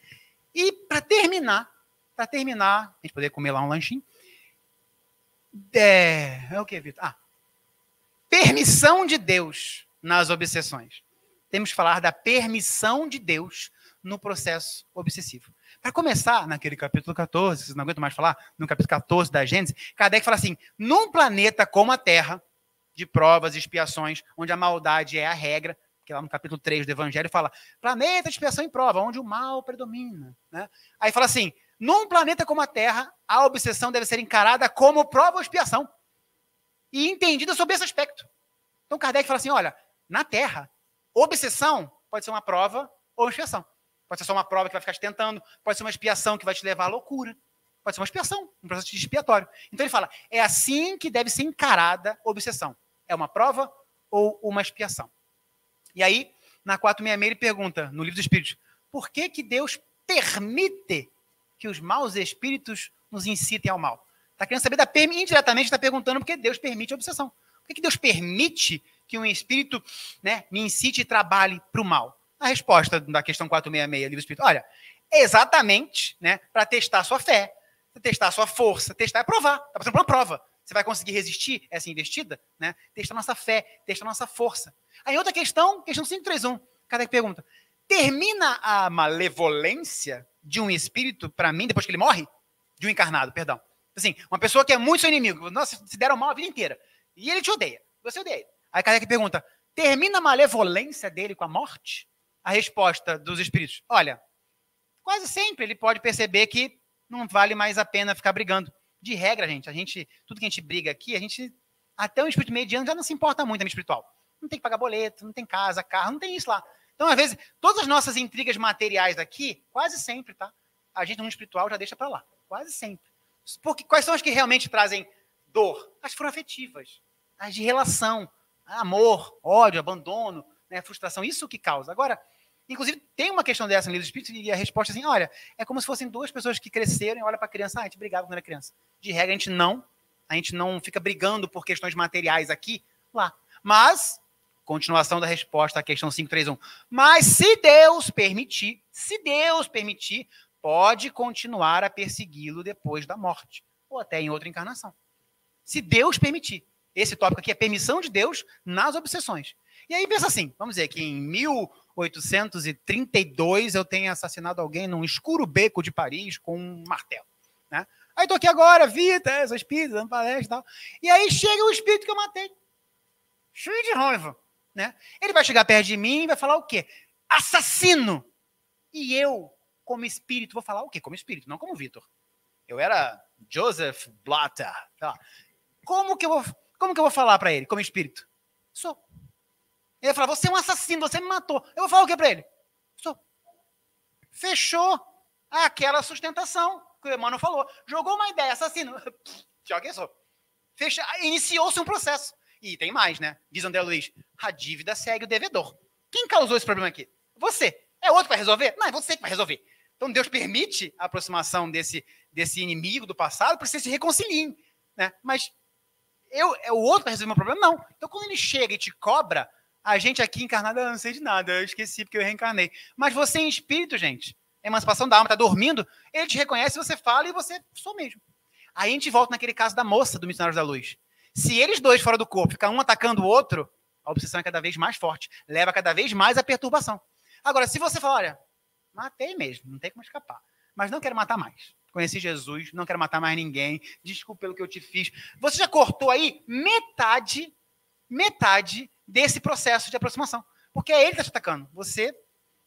E para terminar, a gente poder comer lá um lanchinho, é o que, Vitor? Permissão de Deus nas obsessões. Temos que falar da permissão de Deus no processo obsessivo. Para começar, naquele capítulo 14, vocês não aguentam mais falar, no capítulo 14 da Gênesis, Kardec fala assim, num planeta como a Terra, de provas e expiações, onde a maldade é a regra, que lá no capítulo 3 do Evangelho fala, planeta de expiação e prova, onde o mal predomina. Né? Aí fala assim, num planeta como a Terra, a obsessão deve ser encarada como prova ou expiação. E entendida sob esse aspecto. Então Kardec fala assim, olha, na Terra, obsessão pode ser uma prova ou expiação. Pode ser só uma prova que vai ficar te tentando, pode ser uma expiação que vai te levar à loucura. Pode ser uma expiação, um processo expiatório. Então ele fala, é assim que deve ser encarada a obsessão. É uma prova ou uma expiação. E aí, na 466, ele pergunta, no Livro dos Espíritos, por que Deus permite que os maus espíritos nos incitem ao mal? Está querendo saber, indiretamente está perguntando por que Deus permite a obsessão. Por que Deus permite que um espírito, né, me incite e trabalhe para o mal? A resposta da questão 466, Livro dos Espíritos, olha, é exatamente, né, para testar a sua fé, testar a sua força, testar e provar. Está passando por uma prova. Você vai conseguir resistir essa investida? Né? Testar a nossa fé, testar a nossa força. Aí outra questão 531. Kardec pergunta, termina a malevolência de um espírito para mim depois que ele morre? De um encarnado, perdão. Assim, uma pessoa que é muito seu inimigo, nossa, se deram mal a vida inteira. E ele te odeia, você odeia ele. Aí Kardec pergunta, termina a malevolência dele com a morte? A resposta dos espíritos, olha, quase sempre ele pode perceber que não vale mais a pena ficar brigando. De regra, tudo que a gente briga aqui, até um espírito mediano já não se importa muito no espiritual. Não tem que pagar boleto, não tem casa, carro, não tem isso lá. Então, às vezes, todas as nossas intrigas materiais aqui, quase sempre, tá? A gente no espiritual já deixa para lá. Quase sempre. Porque quais são as que realmente trazem dor? As que foram afetivas. As de relação. Amor, ódio, abandono, né, frustração. Isso que causa. Agora, inclusive, tem uma questão dessa no Livro dos Espíritos e a resposta é assim, olha, é como se fossem 2 pessoas que cresceram e olham para a criança, a gente brigava quando era criança. De regra, a gente não fica brigando por questões materiais aqui, lá. Mas continuação da resposta à questão 531. Mas se Deus permitir, pode continuar a persegui-lo depois da morte, ou até em outra encarnação. Se Deus permitir. Esse tópico aqui é permissão de Deus nas obsessões. E aí pensa assim, vamos dizer que em 1832 eu tenha assassinado alguém num escuro beco de Paris com um martelo, né? Aí tô aqui agora, vida, sou espírito, dando palestra e tal. E aí chega o espírito que eu matei. Cheio de raiva, né? Ele vai chegar perto de mim e vai falar o quê? Assassino! E eu, como espírito, vou falar o quê? Como espírito, não como Vitor. Eu era Joseph Blatter. Como que eu vou falar para ele, como espírito? Sou. Ele vai falar, você é um assassino, você me matou. Eu vou falar o quê para ele? Sou. Fechou aquela sustentação que o Emmanuel falou. Jogou uma ideia, assassino. Já que sou. Iniciou-se um processo. E tem mais, né? Diz André Luiz, a dívida segue o devedor. Quem causou esse problema aqui? Você. É outro que vai resolver? Não, é você que vai resolver. Então Deus permite a aproximação desse inimigo do passado para que vocês se reconciliem, né? Mas é o outro que vai resolver o meu problema? Não. Então quando ele chega e te cobra, a gente aqui encarnado, eu não sei de nada, eu esqueci porque eu reencarnei. Mas você em espírito, gente, a emancipação da alma, está dormindo, ele te reconhece, você fala e você sou mesmo. Aí a gente volta naquele caso da moça do Missionários da Luz. Se eles dois fora do corpo ficam um atacando o outro, a obsessão é cada vez mais forte, leva cada vez mais à perturbação. Agora, se você falar, olha, matei mesmo, não tem como escapar, mas não quero matar mais. Conheci Jesus, não quero matar mais ninguém, desculpa pelo que eu te fiz. Você já cortou aí metade desse processo de aproximação. Porque é ele que está te atacando. Você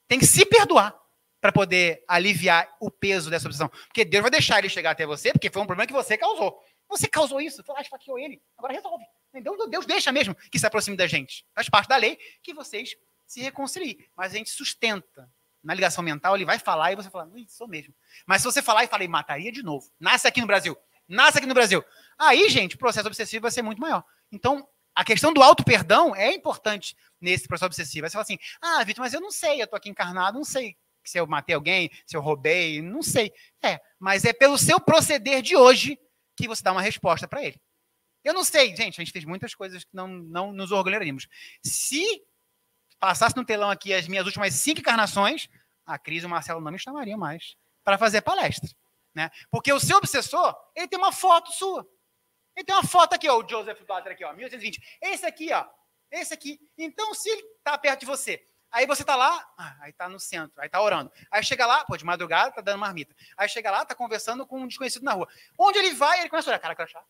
tem que se perdoar para poder aliviar o peso dessa obsessão. Porque Deus vai deixar ele chegar até você, porque foi um problema que você causou. Você causou isso, esfaqueou ele, agora resolve. Deus deixa mesmo que se aproxime da gente. Faz parte da lei que vocês se reconciliem. Mas a gente sustenta. Na ligação mental, ele vai falar e você fala, sou mesmo. Mas se você falar e falar, mataria de novo. Nasce aqui no Brasil. Aí, gente, o processo obsessivo vai ser muito maior. Então, a questão do auto-perdão é importante nesse processo obsessivo. Aí você fala assim, Vitor, mas eu não sei, eu tô aqui encarnado, não sei se eu matei alguém, se eu roubei, não sei. Mas é pelo seu proceder de hoje que você dá uma resposta para ele. Eu não sei, gente, a gente fez muitas coisas que não nos orgulharíamos. Se passasse no telão aqui as minhas últimas 5 encarnações, a Cris e o Marcelo não me chamariam mais para fazer palestra, né? Porque o seu obsessor, ele tem uma foto sua. Ele tem uma foto aqui, ó, o Joseph Blatter aqui, ó, 1820. Esse aqui, ó, esse aqui. Então, se ele tá perto de você, aí você tá lá, aí tá no centro, aí tá orando. Aí chega lá, de madrugada, tá dando marmita. Aí chega lá, tá conversando com um desconhecido na rua. Onde ele vai, ele começa a olhar, cara crachá.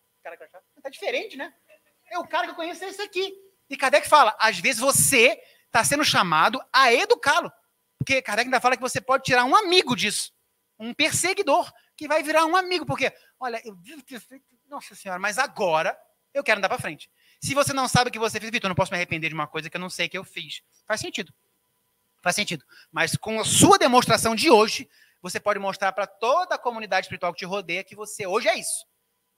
Tá diferente, né? É o cara que eu conheço, é esse aqui. E Kardec fala, às vezes você está sendo chamado a educá-lo. Porque Kardec ainda fala que você pode tirar um amigo disso. Um perseguidor, que vai virar um amigo. Porque, olha, eu devo ter feito... Nossa Senhora, mas agora eu quero andar para frente. Se você não sabe o que você fez, Vitor, eu não posso me arrepender de uma coisa que eu não sei que eu fiz. Faz sentido. Mas com a sua demonstração de hoje, você pode mostrar para toda a comunidade espiritual que te rodeia que você hoje é isso.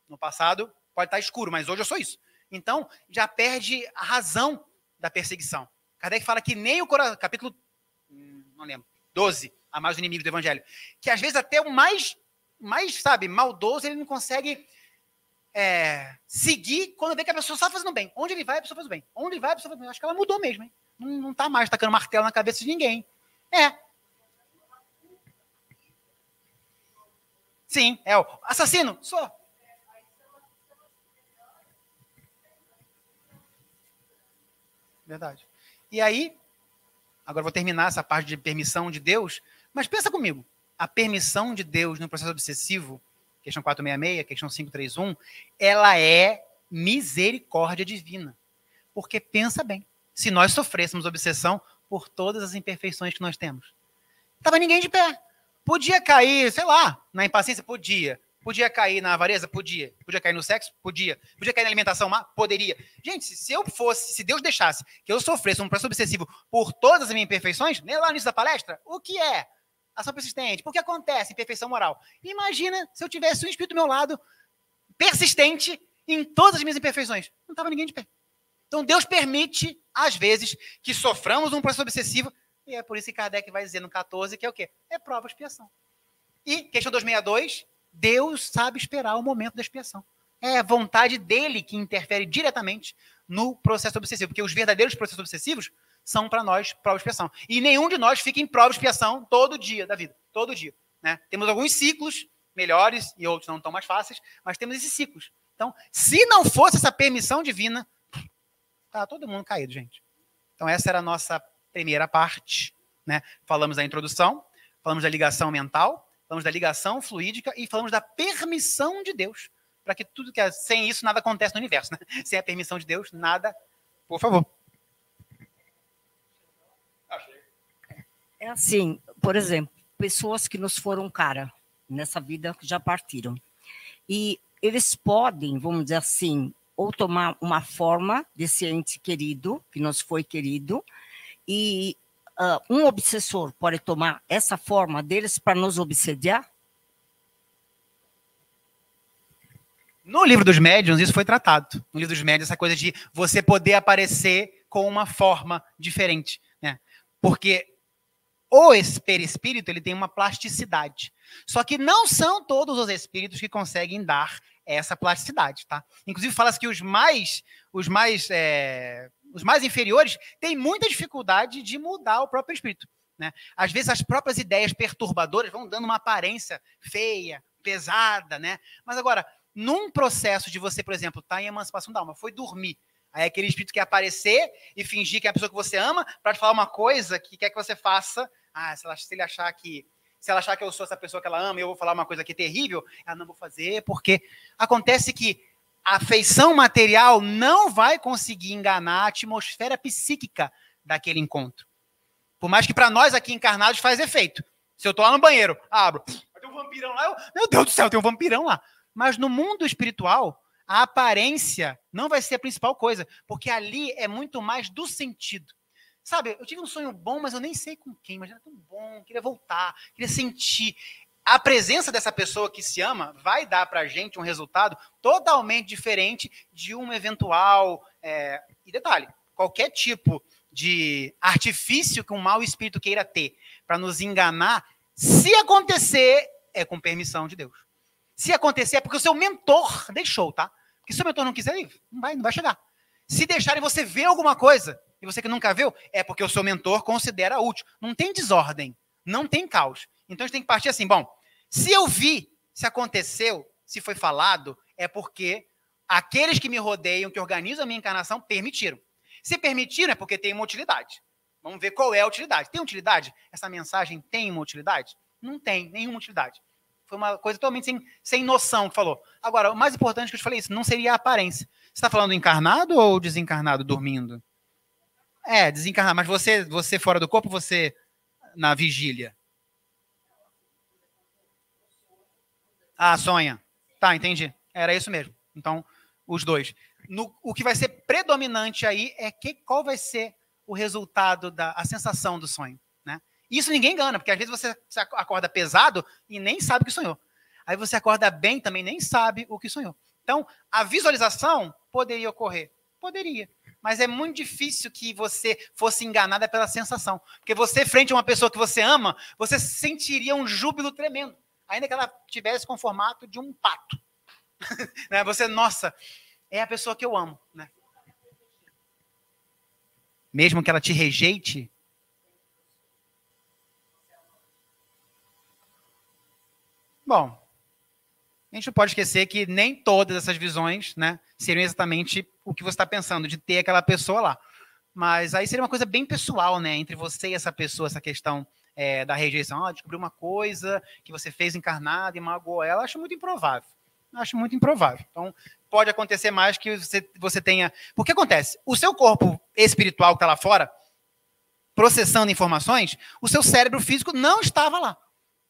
No passado pode estar escuro, mas hoje eu sou isso. Então, já perde a razão da perseguição. Kardec fala que nem o coração, capítulo, não lembro, 12, a mais os inimigos do evangelho, que às vezes até o mais maldoso, ele não consegue seguir quando vê que a pessoa está fazendo bem. Onde ele vai, a pessoa faz o bem. Onde ele vai, a pessoa faz o bem. Acho que ela mudou mesmo, hein? Não está mais tacando martelo na cabeça de ninguém. Sim, é o assassino, sou. Verdade. E aí, agora vou terminar essa parte de permissão de Deus, mas pensa comigo, a permissão de Deus no processo obsessivo, questão 466, questão 531, ela é misericórdia divina. Porque pensa bem, se nós sofrêssemos obsessão por todas as imperfeições que nós temos, estava ninguém de pé. Podia cair, sei lá, na impaciência? Podia. Podia cair na avareza? Podia. Podia cair no sexo? Podia. Podia cair na alimentação má? Poderia. Gente, se Deus deixasse que eu sofresse um processo obsessivo por todas as minhas imperfeições, lá no início da palestra, o que é ação persistente? Por que acontece imperfeição moral? Imagina se eu tivesse um espírito do meu lado, persistente em todas as minhas imperfeições. Não estava ninguém de pé. Então Deus permite, às vezes, que soframos um processo obsessivo, e é por isso que Kardec vai dizer no 14 que é o quê? É prova expiação. E, questão 262, Deus sabe esperar o momento da expiação. É a vontade dele que interfere diretamente no processo obsessivo, porque os verdadeiros processos obsessivos são para nós prova e expiação. E nenhum de nós fica em prova e expiação todo dia da vida, todo dia. Né? Temos alguns ciclos melhores e outros não tão mais fáceis, mas temos esses ciclos. Então, se não fosse essa permissão divina, tá todo mundo caído, gente. Então, essa era a nossa primeira parte. Né? Falamos da introdução, falamos da ligação mental, falamos da ligação fluídica e falamos da permissão de Deus. Para que tudo que sem isso nada acontece no universo. Né? Sem a permissão de Deus, nada. Por favor. É assim, por exemplo, pessoas que nos foram cara nessa vida já partiram. E eles podem, vamos dizer assim, ou tomar uma forma desse ente querido, que nos foi querido, e um obsessor pode tomar essa forma deles para nos obsediar? No livro dos médiuns, isso foi tratado. No livro dos médiuns, essa coisa de você poder aparecer com uma forma diferente. Né? Porque o perispírito ele tem uma plasticidade. Só que não são todos os espíritos que conseguem dar essa plasticidade. Tá? Inclusive, fala-se que os mais inferiores têm muita dificuldade de mudar o próprio espírito. Né? Às vezes, as próprias ideias perturbadoras vão dando uma aparência feia, pesada. Né? Mas agora, num processo de você, por exemplo, estar em emancipação da alma, foi dormir. Aí aquele espírito quer aparecer e fingir que é a pessoa que você ama para te falar uma coisa que quer que você faça. Ah, se ela achar que eu sou essa pessoa que ela ama e eu vou falar uma coisa aqui terrível, ela não vou fazer, porque acontece que a feição material não vai conseguir enganar a atmosfera psíquica daquele encontro. Por mais que para nós aqui encarnados faz efeito. Se eu estou lá no banheiro, abro, tem um vampirão lá, meu Deus do céu, tem um vampirão lá. Mas no mundo espiritual, a aparência não vai ser a principal coisa, porque ali é muito mais do sentido. Sabe, eu tive um sonho bom, mas eu nem sei com quem, mas era tão bom, queria voltar, queria sentir. A presença dessa pessoa que se ama vai dar pra gente um resultado totalmente diferente de um eventual... E detalhe, qualquer tipo de artifício que um mau espírito queira ter para nos enganar, se acontecer, é com permissão de Deus. Se acontecer, é porque o seu mentor deixou, tá? Porque se o mentor não quiser, não vai chegar. Se deixarem você ver alguma coisa, e você que nunca viu, é porque o seu mentor considera útil. Não tem desordem, não tem caos. Então a gente tem que partir assim, bom, se eu vi, se aconteceu, se foi falado, é porque aqueles que me rodeiam, que organizam a minha encarnação, permitiram. Se permitiram, é porque tem uma utilidade. Vamos ver qual é a utilidade. Tem utilidade? Essa mensagem tem uma utilidade? Não tem nenhuma utilidade. Foi uma coisa totalmente sem noção que falou. Agora, o mais importante que eu te falei isso, não seria a aparência. Você está falando encarnado ou desencarnado, dormindo? Desencarnado. Mas você fora do corpo, você na vigília? Ah, sonha. Tá, entendi. Era isso mesmo. Então, os dois. O que vai ser predominante aí é qual vai ser o resultado, a sensação do sonho. Né? Isso ninguém engana, porque às vezes você acorda pesado e nem sabe o que sonhou. Aí você acorda bem também nem sabe o que sonhou. Então, a visualização poderia ocorrer. Poderia. Mas é muito difícil que você fosse enganada pela sensação. Porque você, frente a uma pessoa que você ama, você sentiria um júbilo tremendo. Ainda que ela tivesse com o formato de um pato. Né? Você, nossa, é a pessoa que eu amo. Né? Mesmo que ela te rejeite, bom, a gente não pode esquecer que nem todas essas visões, né, seriam exatamente o que você está pensando, de ter aquela pessoa lá. Mas aí seria uma coisa bem pessoal, né, entre você e essa pessoa, essa questão da rejeição. Descobriu uma coisa que você fez encarnada e magoou ela. Acho muito improvável. Então, pode acontecer mais que você tenha... Porque acontece, o seu corpo espiritual que está lá fora, processando informações, o seu cérebro físico não estava lá.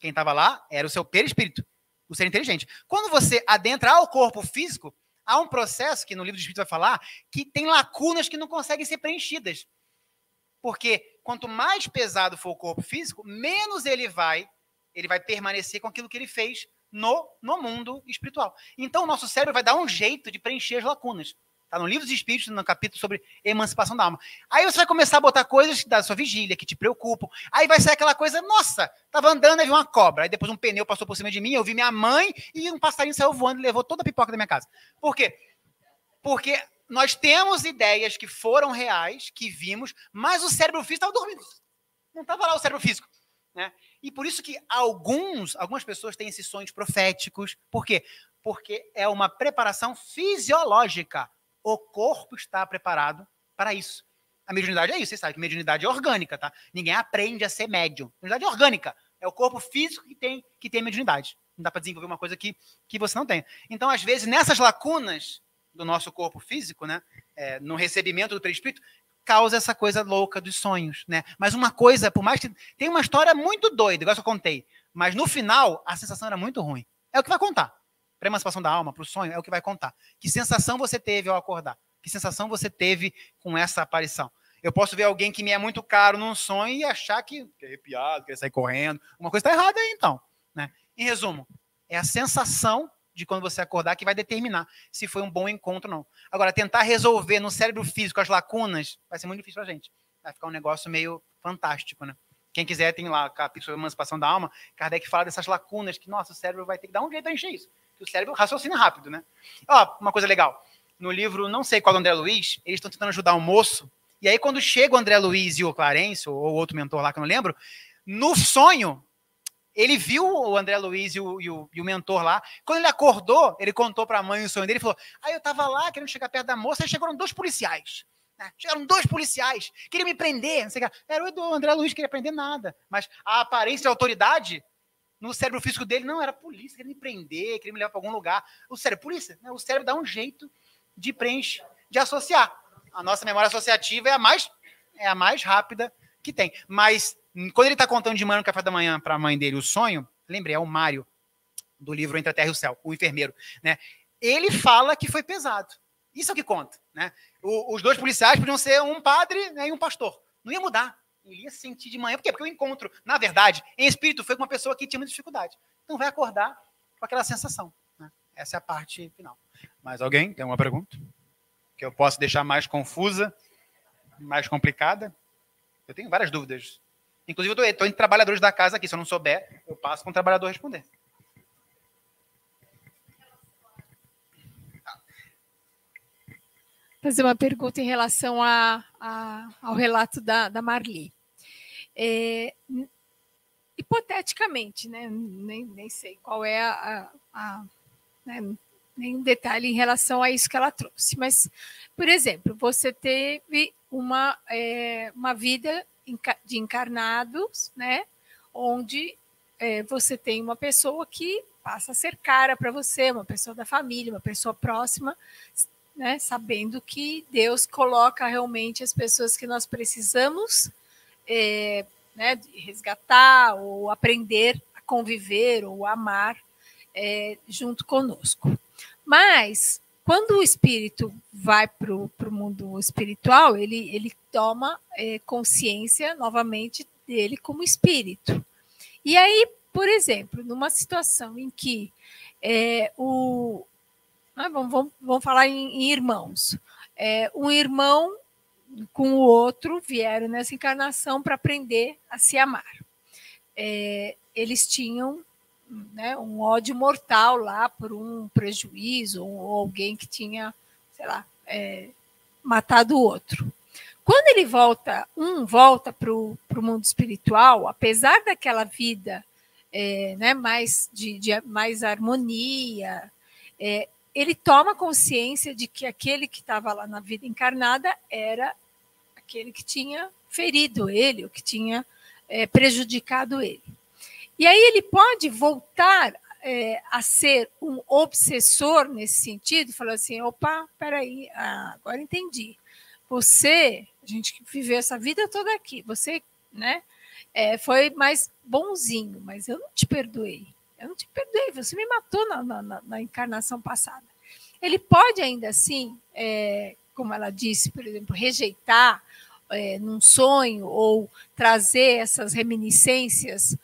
Quem estava lá era o seu perispírito, o ser inteligente. Quando você adentra ao corpo físico, há um processo que no livro do Espírito vai falar que tem lacunas que não conseguem ser preenchidas. Porque quanto mais pesado for o corpo físico, menos ele vai permanecer com aquilo que ele fez no mundo espiritual. Então, o nosso cérebro vai dar um jeito de preencher as lacunas. Está no Livro dos Espíritos, no capítulo sobre emancipação da alma. Aí você vai começar a botar coisas da sua vigília que te preocupam. Aí vai sair aquela coisa, nossa, estava andando e vi uma cobra. Aí depois um pneu passou por cima de mim, eu vi minha mãe e um passarinho saiu voando e levou toda a pipoca da minha casa. Por quê? Porque nós temos ideias que foram reais, que vimos, mas o cérebro físico estava dormindo. Não estava lá o cérebro físico. Né? E por isso que algumas pessoas têm esses sonhos proféticos. Por quê? Porque é uma preparação fisiológica. O corpo está preparado para isso. A mediunidade é isso, vocês sabem que mediunidade é orgânica, tá? Ninguém aprende a ser médium. Mediunidade é orgânica. É o corpo físico que tem mediunidade. Não dá para desenvolver uma coisa que você não tem. Então, às vezes, nessas lacunas do nosso corpo físico, né, no recebimento do perispírito, causa essa coisa louca dos sonhos, né? Mas uma coisa, por mais que tem uma história muito doida, igual eu contei, mas no final a sensação era muito ruim. É o que vai contar. Para a emancipação da alma, para o sonho, é o que vai contar. Que sensação você teve ao acordar? Que sensação você teve com essa aparição? Eu posso ver alguém que me é muito caro num sonho e achar que é arrepiado, quer sair correndo. Uma coisa está errada aí, então. Né? Em resumo, é a sensação de quando você acordar que vai determinar se foi um bom encontro ou não. Agora, tentar resolver no cérebro físico as lacunas vai ser muito difícil para a gente. Vai ficar um negócio meio fantástico, né? Quem quiser tem lá o capítulo sobre a emancipação da alma, Kardec fala dessas lacunas que, nossa, o cérebro vai ter que dar um jeito para encher isso. Que o cérebro raciocina rápido, né? Ó, uma coisa legal. No livro, não sei qual do André Luiz, eles estão tentando ajudar um moço, e aí quando chega o André Luiz e o Clarence, ou outro mentor lá que eu não lembro, no sonho, ele viu o André Luiz e o mentor lá. Quando ele acordou, ele contou para a mãe o sonho dele e falou: eu estava lá querendo chegar perto da moça, aí chegaram 2 policiais. Né? Chegaram 2 policiais, queriam me prender. Não sei o que. Era o André Luiz, queria prender nada. Mas a aparência de autoridade no cérebro físico dele, não, era polícia, queria me prender, queria me levar para algum lugar. O cérebro, polícia, né? O cérebro dá um jeito de preencher, de associar. A nossa memória associativa é a mais rápida que tem. Mas quando ele está contando de manhã no café da manhã para a mãe dele o sonho, lembrei, é o Mário, do livro Entre a Terra e o Céu, o enfermeiro, né? Ele fala que foi pesado. Isso é o que conta. Né? Os 2 policiais podiam ser um padre, né, e um pastor. Não ia mudar. Ele ia sentir de manhã. Por quê? Porque o encontro, na verdade, em espírito, foi com uma pessoa que tinha muita dificuldade. Então vai acordar com aquela sensação. Né? Essa é a parte final. Mas alguém tem uma pergunta? Que eu posso deixar mais confusa, mais complicada? Eu tenho várias dúvidas. Inclusive, eu estou entre trabalhadores da casa aqui. Se eu não souber, eu passo com o trabalhador responder. Fazer uma pergunta em relação ao relato da Marli. Hipoteticamente, né, nem sei qual é né, nenhum detalhe em relação a isso que ela trouxe, mas, por exemplo, você teve uma vida de encarnados, né, onde você tem uma pessoa que passa a ser cara para você, uma pessoa da família, uma pessoa próxima, né, sabendo que Deus coloca realmente as pessoas que nós precisamos né, de resgatar ou aprender a conviver ou amar junto conosco. Mas, quando o espírito vai para o mundo espiritual, ele toma consciência novamente dele como espírito. E aí, por exemplo, numa situação em que vamos falar em irmãos. Um irmão com o outro vieram nessa encarnação para aprender a se amar. Eles tinham, né, um ódio mortal lá por um prejuízo ou alguém que tinha, sei lá, matado o outro. Quando ele volta para o mundo espiritual, apesar daquela vida né, mais de mais harmonia, ele toma consciência de que aquele que estava lá na vida encarnada era aquele que tinha ferido ele, ou que tinha prejudicado ele. E aí ele pode voltar a ser um obsessor nesse sentido, falando assim, opa, peraí, agora entendi. A gente viveu essa vida toda aqui, você, né, foi mais bonzinho, mas eu não te perdoei. Eu não te perdoei, você me matou na encarnação passada. Ele pode ainda assim, como ela disse, por exemplo, rejeitar num sonho ou trazer essas reminiscências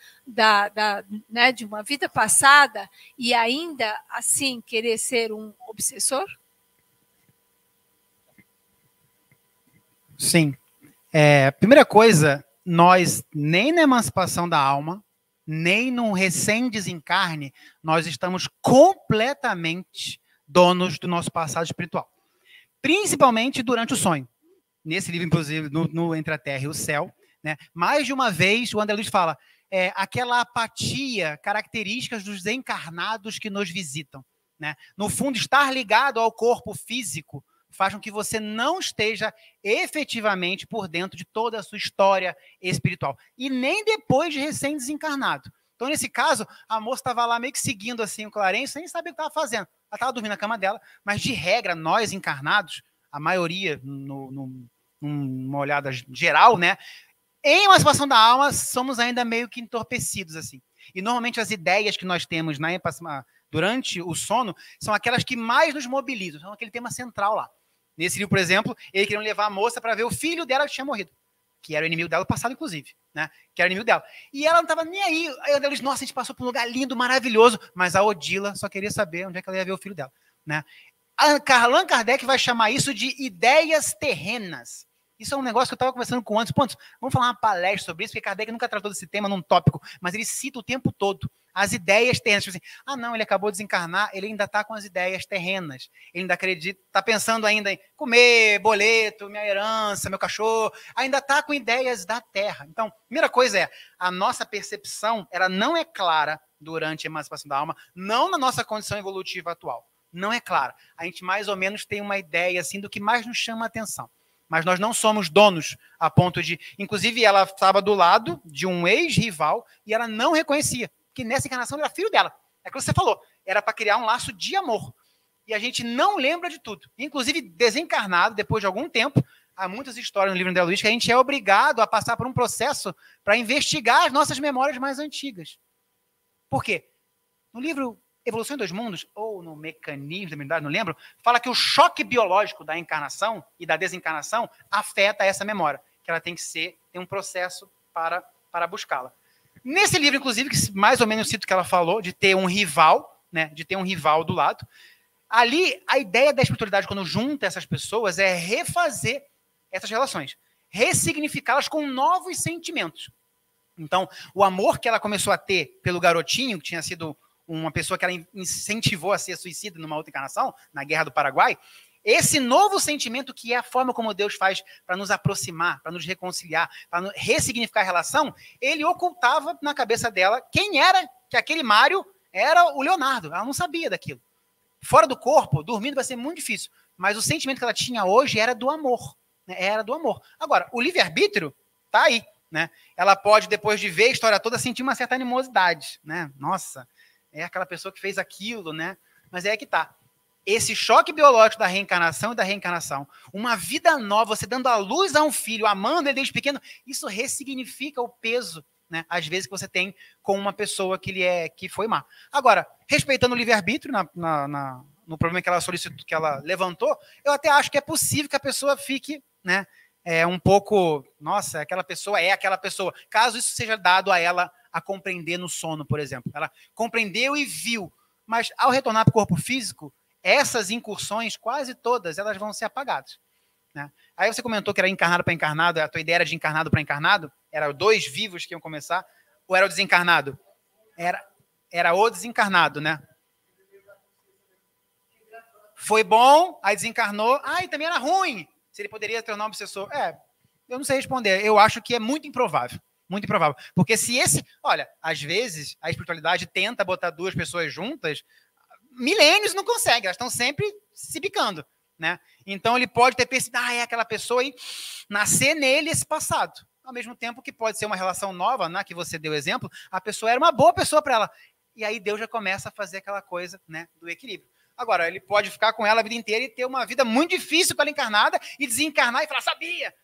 né, de uma vida passada e ainda assim querer ser um obsessor? Sim. Primeira coisa, nós, nem na emancipação da alma, nem no recém-desencarne, nós estamos completamente donos do nosso passado espiritual. Principalmente durante o sonho. Nesse livro, inclusive, no Entre a Terra e o Céu, né, mais de uma vez o André Luiz fala aquela apatia característica dos encarnados que nos visitam. Né? No fundo, estar ligado ao corpo físico faz com que você não esteja efetivamente por dentro de toda a sua história espiritual. E nem depois de recém-desencarnado. Então, nesse caso, a moça estava lá meio que seguindo assim o Clarence, sem saber o que estava fazendo. Ela estava dormindo na cama dela, mas de regra, nós encarnados, a maioria, numa olhada geral, né? Em emancipação da alma, somos ainda meio que entorpecidos, assim. E normalmente as ideias que nós temos durante o sono são aquelas que mais nos mobilizam, são aquele tema central lá. Nesse livro, por exemplo, ele queria levar a moça para ver o filho dela que tinha morrido, que era o inimigo dela do passado, inclusive, né? Que era o inimigo dela. E ela não estava nem aí. Aí ela disse, nossa, a gente passou por um lugar lindo, maravilhoso, mas a Odila só queria saber onde é que ela ia ver o filho dela, né? Allan Kardec vai chamar isso de ideias terrenas. Isso é um negócio que eu estava conversando com o Anderson. Pontos, vamos falar uma palestra sobre isso, porque Kardec nunca tratou desse tema num tópico, mas ele cita o tempo todo as ideias terrenas. Tipo assim, não, ele acabou de desencarnar, ele ainda está com as ideias terrenas. Ele ainda acredita, está pensando ainda em comer, boleto, minha herança, meu cachorro. Ainda está com ideias da terra. Então, primeira coisa a nossa percepção, ela não é clara durante a emancipação da alma, não na nossa condição evolutiva atual. Não é clara. A gente mais ou menos tem uma ideia assim do que mais nos chama a atenção. Mas nós não somos donos a ponto de... Inclusive, ela estava do lado de um ex-rival e ela não reconhecia que nessa encarnação era filho dela. É o que você falou. Era para criar um laço de amor. E a gente não lembra de tudo. Inclusive, desencarnado, depois de algum tempo, há muitas histórias no livro André Luiz que a gente é obrigado a passar por um processo para investigar as nossas memórias mais antigas. Por quê? No livro Evolução em Dois Mundos, ou no Mecanismo da Humanidade, não lembro, fala que o choque biológico da encarnação e da desencarnação afeta essa memória, que ela tem que tem um processo para buscá-la. Nesse livro, inclusive, que mais ou menos cito o que ela falou, de ter um rival, né, de ter um rival do lado, ali a ideia da espiritualidade, quando junta essas pessoas, é refazer essas relações, ressignificá-las com novos sentimentos. Então, o amor que ela começou a ter pelo garotinho, que tinha sido uma pessoa que ela incentivou a ser suicida numa outra encarnação, na Guerra do Paraguai, esse novo sentimento que é a forma como Deus faz para nos aproximar, para nos reconciliar, para ressignificar a relação, ele ocultava na cabeça dela quem era, que aquele Mário era o Leonardo. Ela não sabia daquilo. Fora do corpo, dormindo vai ser muito difícil, mas o sentimento que ela tinha hoje era do amor. Né? Era do amor. Agora, o livre-arbítrio está aí. Né? Ela pode, depois de ver a história toda, sentir uma certa animosidade. Né? Nossa, é aquela pessoa que fez aquilo, né? Mas é que tá. Esse choque biológico da reencarnação e da reencarnação, uma vida nova, você dando a luz a um filho, amando ele desde pequeno, isso ressignifica o peso, né? Às vezes que você tem com uma pessoa que foi má. Agora, respeitando o livre-arbítrio no problema que ela solicitou, que ela levantou, eu até acho que é possível que a pessoa fique, né? Um pouco, nossa, aquela pessoa é aquela pessoa. Caso isso seja dado a ela a compreender no sono, por exemplo. Ela compreendeu e viu, mas ao retornar para o corpo físico, essas incursões, quase todas, elas vão ser apagadas. Né? Aí você comentou que era encarnado para encarnado, a tua ideia era de encarnado para encarnado? Eram dois vivos que iam começar? Ou era o desencarnado? Era o desencarnado, né? Foi bom, aí desencarnou, e também era ruim. Se ele poderia tornar um obsessor. Eu não sei responder. Eu acho que é muito improvável. Muito improvável. Porque se olha, às vezes a espiritualidade tenta botar duas pessoas juntas, milênios não consegue, elas estão sempre se bicando, né? Então ele pode ter percebido, é aquela pessoa e nascer nele esse passado. Ao mesmo tempo que pode ser uma relação nova, né, que você deu exemplo, a pessoa era uma boa pessoa para ela. E aí Deus já começa a fazer aquela coisa, né, do equilíbrio. Agora, ele pode ficar com ela a vida inteira e ter uma vida muito difícil com ela encarnada e desencarnar e falar, sabia,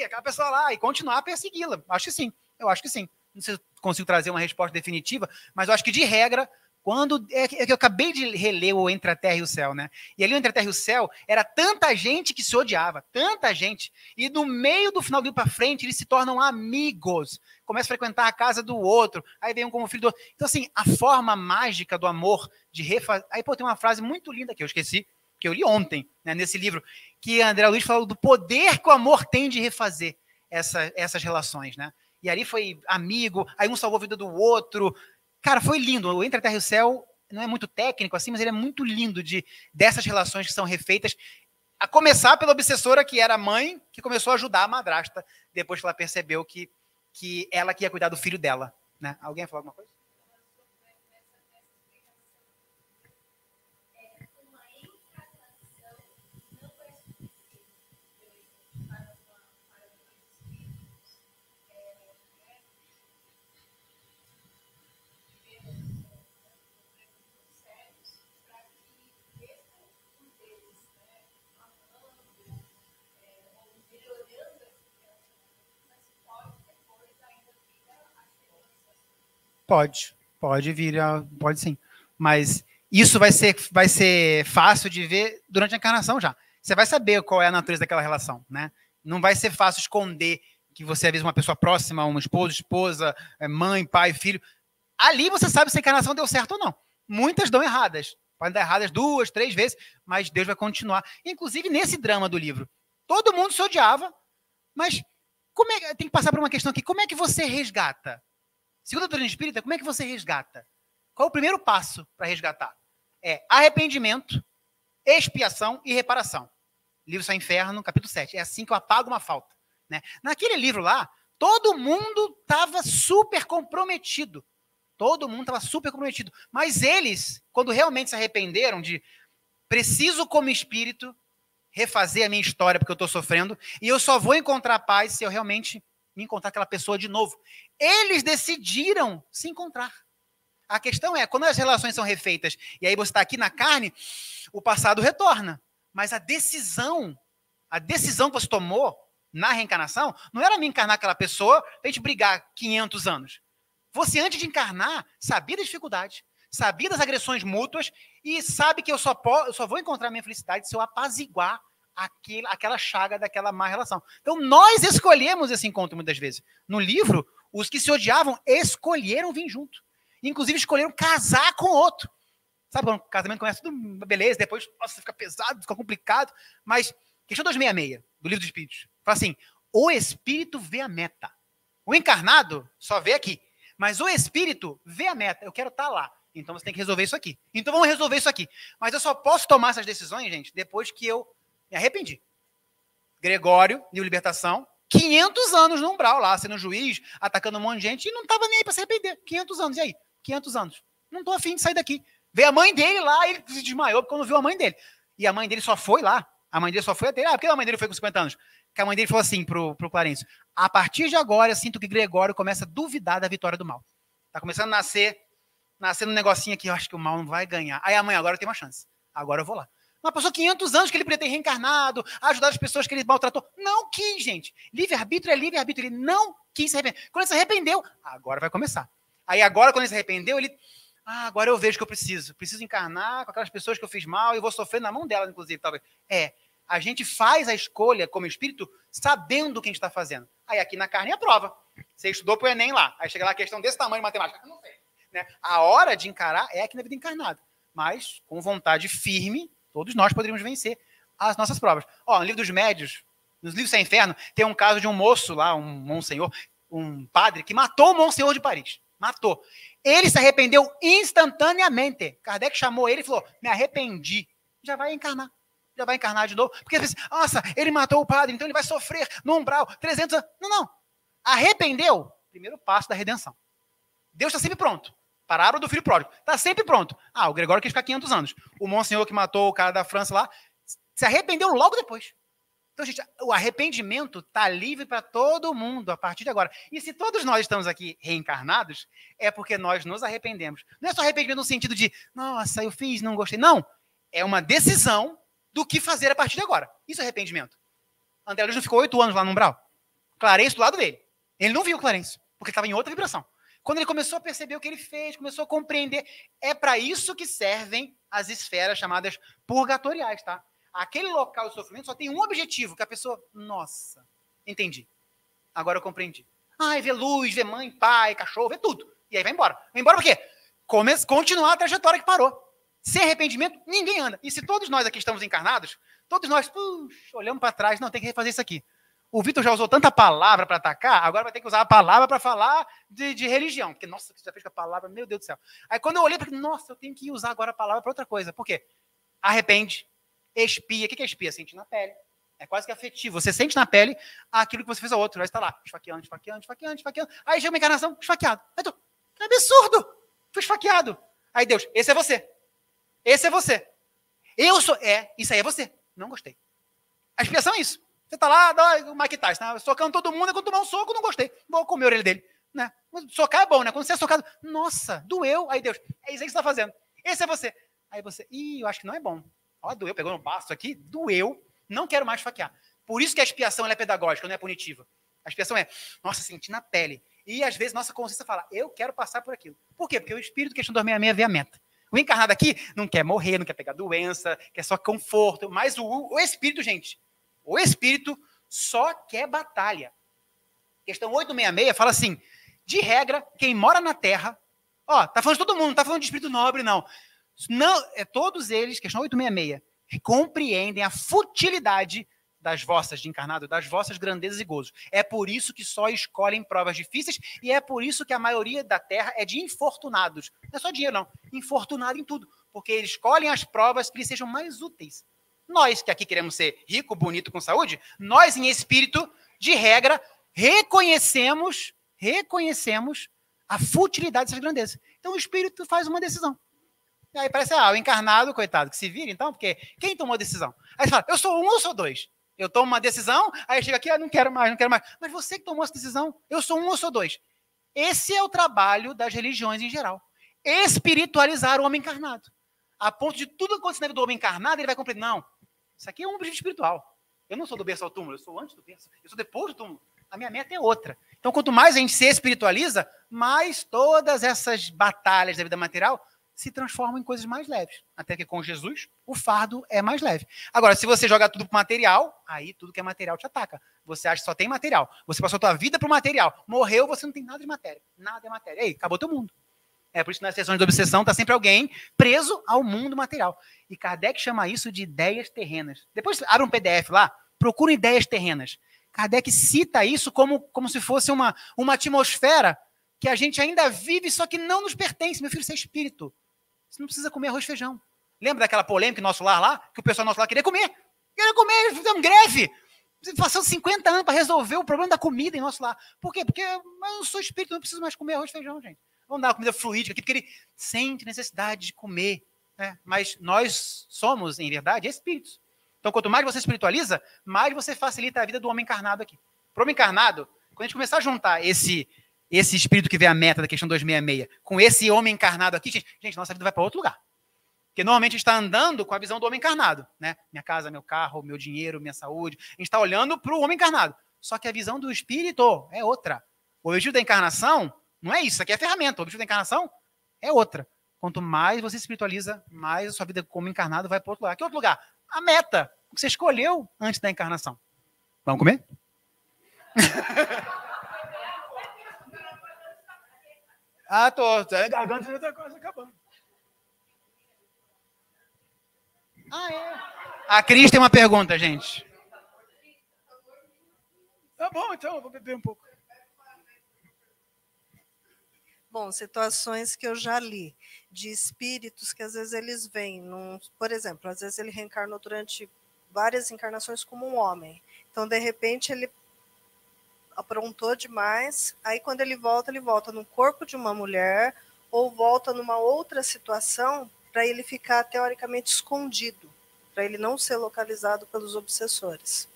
aquela pessoa lá, e continuar a persegui-la. Acho que sim, eu acho que sim. Não sei se consigo trazer uma resposta definitiva, mas eu acho que de regra, quando que eu acabei de reler o Entre a Terra e o Céu, né? E ali o Entre a Terra e o Céu era tanta gente que se odiava, tanta gente. E no meio do final do livro para frente, eles se tornam amigos. Começam a frequentar a casa do outro, aí vem um como filho do outro. Então, assim, a forma mágica do amor de refazer. Aí, tem uma frase muito linda que eu esqueci, que eu li ontem, né, nesse livro, que André Luiz falou do poder que o amor tem de refazer essas relações, né? E ali foi amigo, aí um salvou a vida do outro. Cara, foi lindo. O Entre a Terra e o Céu não é muito técnico assim, mas ele é muito lindo dessas relações que são refeitas, a começar pela obsessora, que era a mãe, que começou a ajudar a madrasta, depois que ela percebeu que ela que ia cuidar do filho dela, né? Alguém ia falar alguma coisa? Pode vir, pode sim. Mas isso vai ser fácil de ver durante a encarnação já. Você vai saber qual é a natureza daquela relação, né? Não vai ser fácil esconder que você é uma pessoa próxima, uma esposa, mãe, pai, filho. Ali você sabe se a encarnação deu certo ou não. Muitas dão erradas. Podem dar erradas 2, 3 vezes, mas Deus vai continuar. Inclusive, nesse drama do livro, todo mundo se odiava, mas tem que passar por uma questão aqui. Como é que você resgata? Segundo a doutrina espírita, como é que você resgata? Qual é o primeiro passo para resgatar? É arrependimento, expiação e reparação. Livro Céu e Inferno, capítulo 7. É assim que eu apago uma falta, né? Naquele livro lá, todo mundo estava super comprometido. Todo mundo estava super comprometido. Mas eles, quando realmente se arrependeram de preciso, como espírito, refazer a minha história porque eu estou sofrendo, e eu só vou encontrar paz se eu realmente me encontrar aquela pessoa de novo. Eles decidiram se encontrar. A questão é, quando as relações são refeitas, e aí você está aqui na carne, o passado retorna. Mas a decisão que você tomou na reencarnação, não era me encarnar aquela pessoa para a gente brigar 500 anos. Você, antes de encarnar, sabia das dificuldades, sabia das agressões mútuas, e sabe que eu só vou encontrar minha felicidade se eu apaziguar aquela chaga daquela má relação. Então, nós escolhemos esse encontro muitas vezes. No livro, os que se odiavam escolheram vir junto. Inclusive, escolheram casar com outro. Sabe quando o casamento começa tudo beleza, depois nossa, fica pesado, fica complicado. Mas, questão 266, do Livro dos Espíritos, fala assim, o espírito vê a meta. O encarnado só vê aqui. Mas o espírito vê a meta. Eu quero estar lá. Então, você tem que resolver isso aqui. Então, vamos resolver isso aqui. Mas eu só posso tomar essas decisões, gente, depois que eu me arrependi. Gregório, New Libertação, 500 anos no umbral lá, sendo juiz, atacando um monte de gente, e não estava nem aí para se arrepender. 500 anos, e aí? 500 anos. Não estou afim de sair daqui. Veio a mãe dele lá, ele se desmaiou porque não viu a mãe dele. E a mãe dele só foi lá. A mãe dele só foi até. Por que a mãe dele foi com 50 anos? Porque a mãe dele falou assim pro Clarencio, a partir de agora, eu sinto que Gregório começa a duvidar da vitória do mal. Tá começando a nascer um negocinho aqui, eu acho que o mal não vai ganhar. Aí a mãe, agora eu tenho uma chance. Agora eu vou lá. Mas passou 500 anos que ele podia ter reencarnado, ajudar as pessoas que ele maltratou. Não quis, gente. Livre-arbítrio é livre-arbítrio. Ele não quis se arrepender. Quando ele se arrependeu, agora vai começar. Aí agora, quando ele se arrependeu, ele... agora eu vejo que eu preciso. Preciso encarnar com aquelas pessoas que eu fiz mal e vou sofrer na mão delas, inclusive, talvez. A gente faz a escolha como espírito sabendo o que a gente está fazendo. Aí aqui na carne é a prova. Você estudou para o Enem lá. Aí chega lá a questão desse tamanho de matemática. Eu não sei. Né? A hora de encarar é aqui na vida encarnada. Mas com vontade firme, todos nós poderíamos vencer as nossas provas. No livro dos médios, nos livros Céu e Inferno, tem um caso de um moço lá, um monsenhor, um padre, que matou o monsenhor de Paris. Matou. Ele se arrependeu instantaneamente. Kardec chamou ele e falou, me arrependi. Já vai encarnar. Já vai encarnar de novo. Porque ele disse, nossa, ele matou o padre, então ele vai sofrer no umbral 300 anos. Não. Arrependeu. Primeiro passo da redenção. Deus está sempre pronto. Parábola do filho pródigo. Está sempre pronto. O Gregório quis ficar 500 anos. O monsenhor que matou o cara da França lá se arrependeu logo depois. Então, gente, o arrependimento está livre para todo mundo a partir de agora. E se todos nós estamos aqui reencarnados, é porque nós nos arrependemos. Não é só arrependimento no sentido de, nossa, eu fiz, não gostei. Não. É uma decisão do que fazer a partir de agora. Isso é arrependimento. André Luiz não ficou 8 anos lá no umbral. Clarencio do lado dele. Ele não viu o Clarencio, porque estava em outra vibração. Quando ele começou a perceber o que ele fez, começou a compreender, é para isso que servem as esferas chamadas purgatoriais, tá? Aquele local de sofrimento só tem um objetivo, que a pessoa, nossa, entendi. Agora eu compreendi. Vê luz, vê mãe, pai, cachorro, vê tudo. E aí vai embora. Vai embora por quê? Continuar a trajetória que parou. Sem arrependimento, ninguém anda. E se todos nós aqui estamos encarnados, todos nós olhamos para trás, não, tem que refazer isso aqui. O Vitor já usou tanta palavra para atacar, agora vai ter que usar a palavra para falar de religião. Porque, nossa, você já fez com a palavra, meu Deus do céu. Aí quando eu olhei, eu falei, nossa, eu tenho que usar agora a palavra para outra coisa. Por quê? Arrepende, expia. O que é expia? Sente na pele. É quase que afetivo. Você sente na pele aquilo que você fez ao outro. Aí está lá, esfaqueando. Aí chega uma encarnação, esfaqueado. Aí tu, que absurdo! Fui esfaqueado. Aí Deus, esse é você. Esse é você. Eu sou. Isso aí é você. Não gostei. A expiação é isso. Você tá lá, o Mike Tyson, tá socando todo mundo, quando tomar um soco, não gostei. Vou comer a orelha dele. Né? Socar é bom, né? Quando você é socado, nossa, doeu. Aí Deus, é isso aí que você tá fazendo. Esse é você. Aí você, eu acho que não é bom. Ó, doeu, pegou no baço aqui, doeu, não quero mais esfaquear. Por isso que a expiação ela é pedagógica, não é punitiva. A expiação é, nossa, senti na pele. E às vezes nossa consciência fala, eu quero passar por aquilo. Por quê? Porque o espírito questão 266 vê a meta. O encarnado aqui não quer morrer, não quer pegar doença, quer só conforto. Mas o espírito, gente, o espírito só quer batalha. Questão 866 fala assim, de regra, quem mora na Terra, tá falando de todo mundo, não tá falando de espírito nobre, não. Não, todos eles, questão 866, compreendem a futilidade das vossas de encarnado, das vossas grandezas e gozos. É por isso que só escolhem provas difíceis e é por isso que a maioria da Terra é de infortunados. Não é só dinheiro, não. Infortunado em tudo. Porque eles escolhem as provas que lhes sejam mais úteis. Nós, que aqui queremos ser rico, bonito, com saúde, nós, em espírito, de regra, reconhecemos a futilidade dessas grandezas. Então, o espírito faz uma decisão. E aí parece, o encarnado, coitado, que se vira, então, porque quem tomou a decisão? Aí você fala, eu sou um ou sou dois? Eu tomo uma decisão, aí chega aqui, não quero mais. Mas você que tomou essa decisão, eu sou um ou sou dois? Esse é o trabalho das religiões em geral. Espiritualizar o homem encarnado. A ponto de tudo acontecer na vida do homem encarnado, ele vai compreender, não, isso aqui é um objetivo espiritual. Eu não sou do berço ao túmulo, eu sou antes do berço, eu sou depois do túmulo. A minha meta é outra. Então, quanto mais a gente se espiritualiza, mais todas essas batalhas da vida material se transformam em coisas mais leves. Até que com Jesus, o fardo é mais leve. Agora, se você joga tudo para o material, aí tudo que é material te ataca. Você acha que só tem material. Você passou a tua vida para o material. Morreu, você não tem nada de matéria. Nada é matéria. Aí, acabou teu mundo. É por isso que nas sessões de obsessão está sempre alguém preso ao mundo material. E Kardec chama isso de ideias terrenas. Depois abre um PDF lá, procura ideias terrenas. Kardec cita isso como se fosse uma atmosfera que a gente ainda vive, só que não nos pertence. Meu filho, você é espírito. Você não precisa comer arroz e feijão. Lembra daquela polêmica no nosso lar lá? Que o pessoal do nosso lar queria comer. Fizemos greve. Passando 50 anos para resolver o problema da comida em nosso lar. Por quê? Porque eu não sou espírito, não preciso mais comer arroz e feijão, gente. Vamos dar uma comida fluídica aqui, porque ele sente necessidade de comer. Né? Mas nós somos, em verdade, espíritos. Então, quanto mais você espiritualiza, mais você facilita a vida do homem encarnado aqui. Para o homem encarnado, quando a gente começar a juntar esse espírito que vê a meta da questão 266 com esse homem encarnado aqui, gente, nossa vida vai para outro lugar. Porque normalmente a gente está andando com a visão do homem encarnado. Né? Minha casa, meu carro, meu dinheiro, minha saúde. A gente está olhando para o homem encarnado. Só que a visão do espírito é outra. O objetivo da encarnação não é isso. Isso aqui é ferramenta. O objetivo da encarnação é outra. Quanto mais você espiritualiza, mais a sua vida como encarnado vai para outro lugar. Que outro lugar? A meta, o que você escolheu antes da encarnação. Vamos comer? Tô. A garganta já está quase acabando. A Cris tem uma pergunta, gente. Tá bom, então, eu vou beber um pouco. Bom, situações que eu já li, de espíritos que às vezes eles vêm, por exemplo, às vezes ele reencarnou durante várias encarnações como um homem. Então, de repente, ele aprontou demais, aí quando ele volta no corpo de uma mulher ou volta numa outra situação para ele ficar teoricamente escondido, para ele não ser localizado pelos obsessores.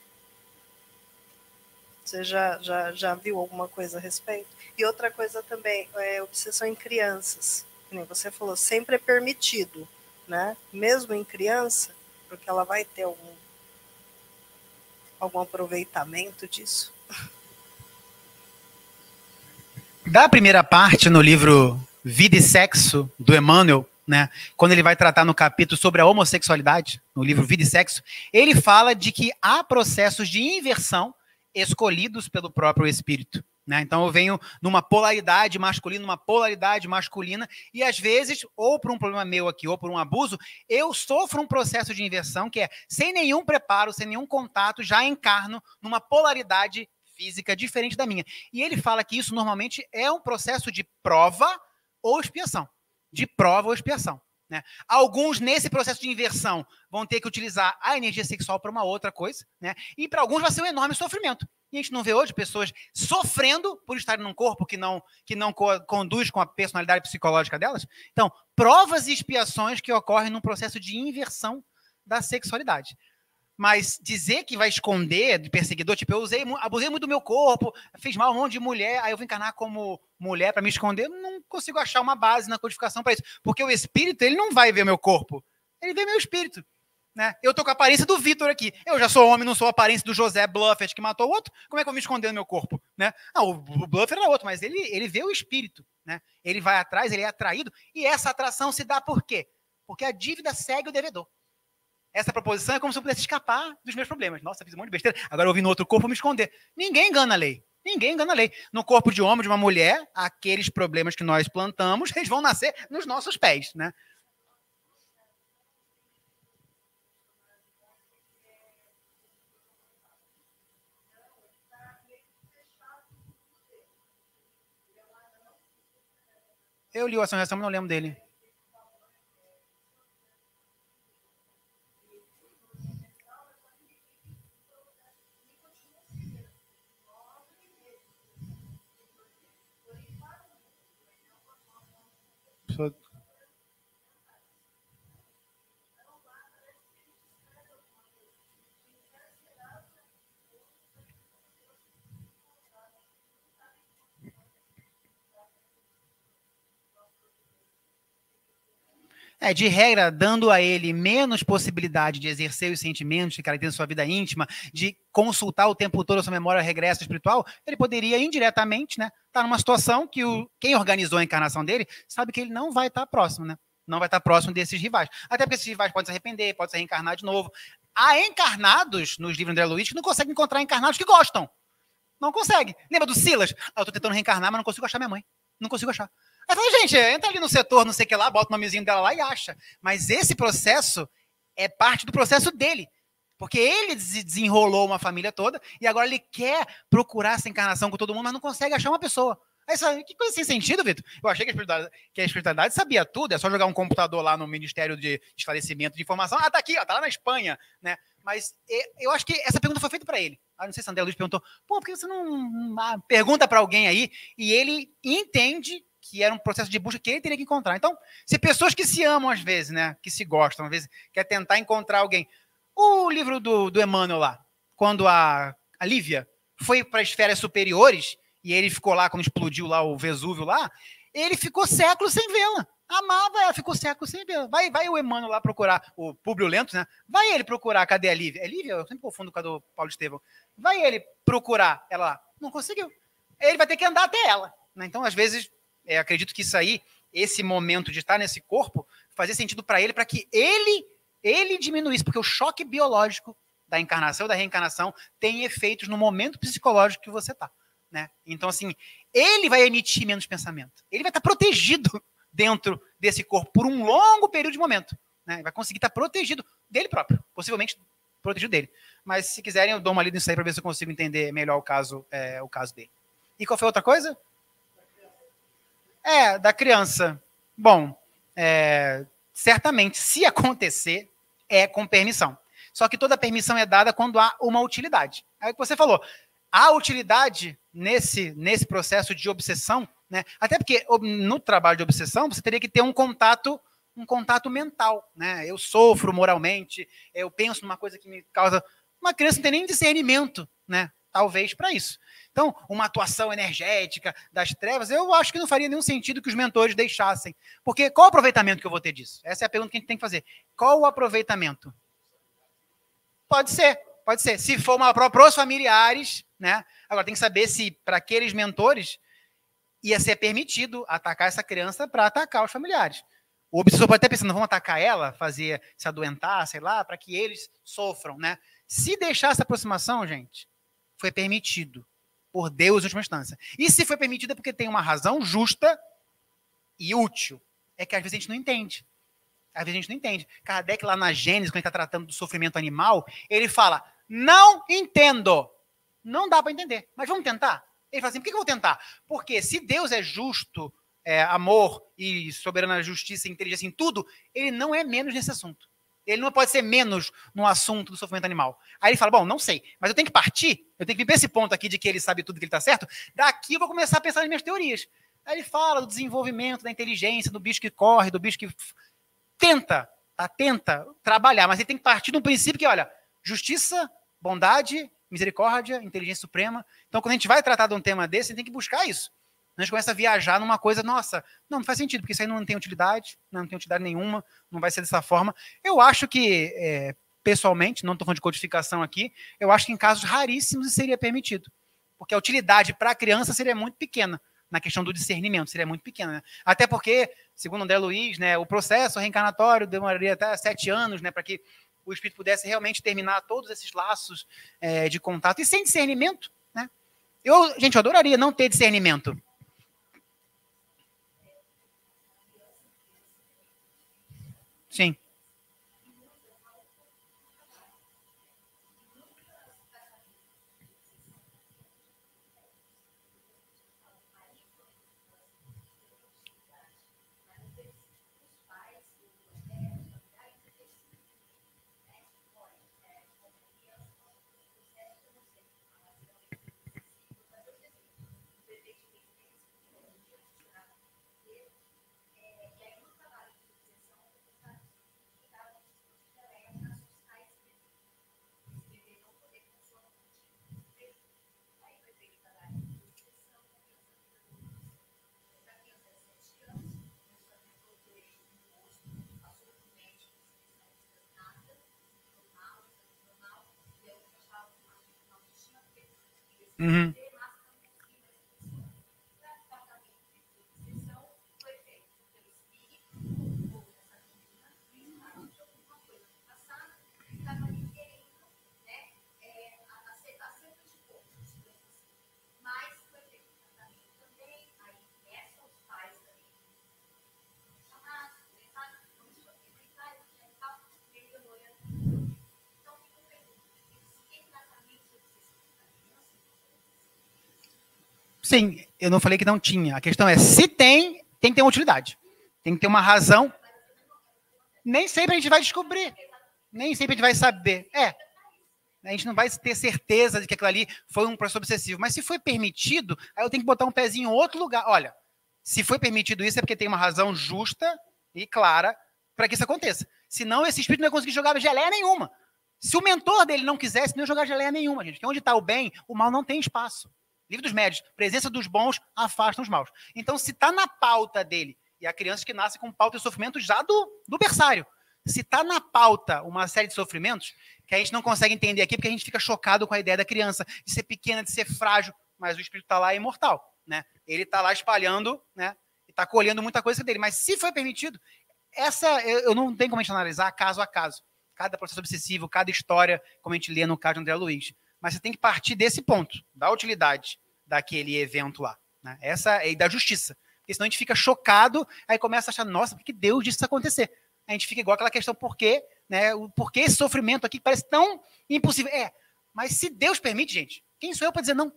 Você já viu alguma coisa a respeito? E outra coisa também, obsessão em crianças. Como você falou, sempre é permitido, né? Mesmo em criança, porque ela vai ter algum aproveitamento disso. Da primeira parte, no livro Vida e Sexo, do Emmanuel, né, quando ele vai tratar no capítulo sobre a homossexualidade, no livro Vida e Sexo, ele fala de que há processos de inversão escolhidos pelo próprio espírito. né? Então eu venho numa polaridade masculina, e às vezes, ou por um problema meu aqui, ou por um abuso, eu sofro um processo de inversão que é, sem nenhum preparo, sem nenhum contato, já encarno numa polaridade física diferente da minha. E ele fala que isso normalmente é um processo de prova ou expiação. De prova ou expiação, né? Alguns, nesse processo de inversão, vão ter que utilizar a energia sexual para uma outra coisa, né? E para alguns vai ser um enorme sofrimento. E a gente não vê hoje pessoas sofrendo por estarem num corpo que não conduz com a personalidade psicológica delas. Então, provas e expiações que ocorrem num processo de inversão da sexualidade. Mas dizer que vai esconder de perseguidor, tipo, abusei muito do meu corpo, fiz mal a um monte de mulher, aí eu vou encarnar como mulher para me esconder, não consigo achar uma base na codificação para isso. Porque o espírito, ele não vai ver meu corpo, ele vê meu espírito. Né? Eu tô com a aparência do Vitor aqui. Eu já sou homem, não sou a aparência do José Bluffett que matou o outro. Como é que eu vou me esconder no meu corpo? Né? Não, o Bluffett era outro, mas ele vê o espírito. Né? Ele vai atrás, ele é atraído. E essa atração se dá por quê? Porque a dívida segue o devedor. Essa proposição é como se eu pudesse escapar dos meus problemas. Nossa, fiz um monte de besteira. Agora eu vim no outro corpo, vou me esconder. Ninguém engana a lei. Ninguém engana a lei. No corpo de um homem, de uma mulher, aqueles problemas que nós plantamos, eles vão nascer nos nossos pés. Né? Eu li o Ação e Reação, mas não lembro dele. De regra, dando a ele menos possibilidade de exercer os sentimentos que caracterizam sua vida íntima, de consultar o tempo todo a sua memória regressa espiritual, ele poderia indiretamente, né, estar numa situação que quem organizou a encarnação dele sabe que ele não vai estar próximo, né? Não vai estar próximo desses rivais. Até porque esses rivais podem se arrepender, podem se reencarnar de novo. Há encarnados nos livros de André Luiz que não conseguem encontrar encarnados que gostam. Não consegue. Lembra do Silas? Eu estou tentando reencarnar, mas não consigo achar minha mãe. Não consigo achar. Aí fala, gente, entra ali no setor, não sei o que lá, bota o nomezinho dela lá e acha. Mas esse processo é parte do processo dele. Porque ele desenrolou uma família toda e agora ele quer procurar essa encarnação com todo mundo, mas não consegue achar uma pessoa. Aí você, que coisa sem sentido, Vitor. Eu achei que a espiritualidade sabia tudo, é só jogar um computador lá no Ministério de Esclarecimento de Informação. Ah, tá aqui, ó, tá lá na Espanha, né? Mas eu acho que essa pergunta foi feita para ele. Não sei se André Luiz perguntou, por que você não pergunta para alguém aí? E ele entende que era um processo de busca que ele teria que encontrar. Então, se pessoas que se amam às vezes, né, que se gostam, às vezes quer tentar encontrar alguém. O livro do Emmanuel lá, quando a Lívia foi para as esferas superiores, e ele ficou lá, quando explodiu lá o Vesúvio lá, ele ficou séculos sem vê-la. Amava ela, ficou séculos sem vê-la. Vai o Emmanuel lá procurar, o Públio Lentulus, né? Vai ele procurar, cadê a Lívia? É Lívia? Eu sempre confundo com a do Paulo Estevão. Vai ele procurar ela lá. Não conseguiu. Ele vai ter que andar até ela. Né? Então, às vezes, acredito que isso aí, esse momento de estar nesse corpo, fazia sentido para ele, para que ele diminuísse, porque o choque biológico da encarnação, da reencarnação, tem efeitos no momento psicológico que você está. Né? Então, assim, ele vai emitir menos pensamento. Ele vai estar protegido dentro desse corpo por um longo período de momento. Né? Vai conseguir estar protegido dele próprio, possivelmente protegido dele. Mas, se quiserem, eu dou uma lida nisso aí para ver se eu consigo entender melhor o caso dele. E qual foi a outra coisa? Da criança. Bom, certamente, se acontecer, é com permissão. Só que toda permissão é dada quando há uma utilidade. É o que você falou. Há utilidade nesse processo de obsessão, né? Até porque no trabalho de obsessão você teria que ter um contato mental, né? Eu sofro moralmente, eu penso numa coisa que me causa. Uma criança não tem nem discernimento, né? Talvez para isso. Então, uma atuação energética das trevas, eu acho que não faria nenhum sentido que os mentores deixassem. Porque qual o aproveitamento que eu vou ter disso? Essa é a pergunta que a gente tem que fazer. Qual o aproveitamento? Pode ser. Se for para os familiares, né? Agora, tem que saber se para aqueles mentores ia ser permitido atacar essa criança para atacar os familiares. O obsessor pode até pensar, não vamos atacar ela, fazer se adoentar, sei lá, para que eles sofram, né? Se deixar essa aproximação, gente, foi permitido. por Deus em última instância. E se foi permitido é porque tem uma razão justa e útil. É que às vezes a gente não entende. Às vezes a gente não entende. Kardec, lá na Gênesis, quando ele está tratando do sofrimento animal, ele fala, não entendo. Não dá para entender, mas vamos tentar? Ele fala assim, por que eu vou tentar? Porque se Deus é justo, amor e soberana justiça e inteligência em tudo, ele não é menos nesse assunto. Ele não pode ser menos no assunto do sofrimento animal. Aí ele fala, bom, não sei, mas eu tenho que partir, eu tenho que vir para esse ponto aqui de que ele sabe tudo, que ele está certo, daqui eu vou começar a pensar nas minhas teorias. Aí ele fala do desenvolvimento da inteligência, do bicho que corre, do bicho que tenta trabalhar, mas ele tem que partir de um princípio que, olha, justiça, bondade, misericórdia, inteligência suprema. Então, quando a gente vai tratar de um tema desse, a gente tem que buscar isso. A gente começa a viajar numa coisa, nossa, não faz sentido, porque isso aí não tem utilidade, não tem utilidade nenhuma, não vai ser dessa forma. Eu acho que, pessoalmente, não estou falando de codificação aqui, eu acho que em casos raríssimos isso seria permitido. Porque a utilidade para a criança seria muito pequena, na questão do discernimento, seria muito pequena. Né? Até porque, segundo André Luiz, né, o processo reencarnatório demoraria até 7 anos, né, para que o espírito pudesse realmente terminar todos esses laços de contato. E sem discernimento, né? Gente, eu adoraria não ter discernimento. Sim. Uhum. Sim, eu não falei que não tinha. A questão é, se tem, tem que ter uma utilidade. Tem que ter uma razão. Nem sempre a gente vai descobrir. Nem sempre a gente vai saber. A gente não vai ter certeza de que aquilo ali foi um processo obsessivo. Mas se foi permitido, aí eu tenho que botar um pezinho em outro lugar. Olha, se foi permitido isso é porque tem uma razão justa e clara para que isso aconteça. Senão esse espírito não ia conseguir jogar geleia nenhuma. Se o mentor dele não quisesse, não ia jogar geleia nenhuma, gente. Porque onde está o bem, o mal não tem espaço. Livro dos Médios, presença dos bons afastam os maus. Então, se está na pauta dele, e há crianças que nascem com pauta de sofrimento já do berçário, se está na pauta uma série de sofrimentos que a gente não consegue entender aqui, porque a gente fica chocado com a ideia da criança, de ser pequena, de ser frágil, mas o espírito está lá imortal. Né? Ele está lá espalhando, né? E está colhendo muita coisa dele. Mas se foi permitido, eu não tenho como a gente analisar caso a caso. Cada processo obsessivo, cada história, como a gente lê no caso de André Luiz. Mas você tem que partir desse ponto, da utilidade daquele evento lá. Né? E da justiça. Porque senão a gente fica chocado, aí começa a achar, nossa, por que Deus disse isso acontecer? A gente fica igual aquela questão, por quê? Né? Por que esse sofrimento aqui parece tão impossível? Mas se Deus permite, gente, quem sou eu para dizer não?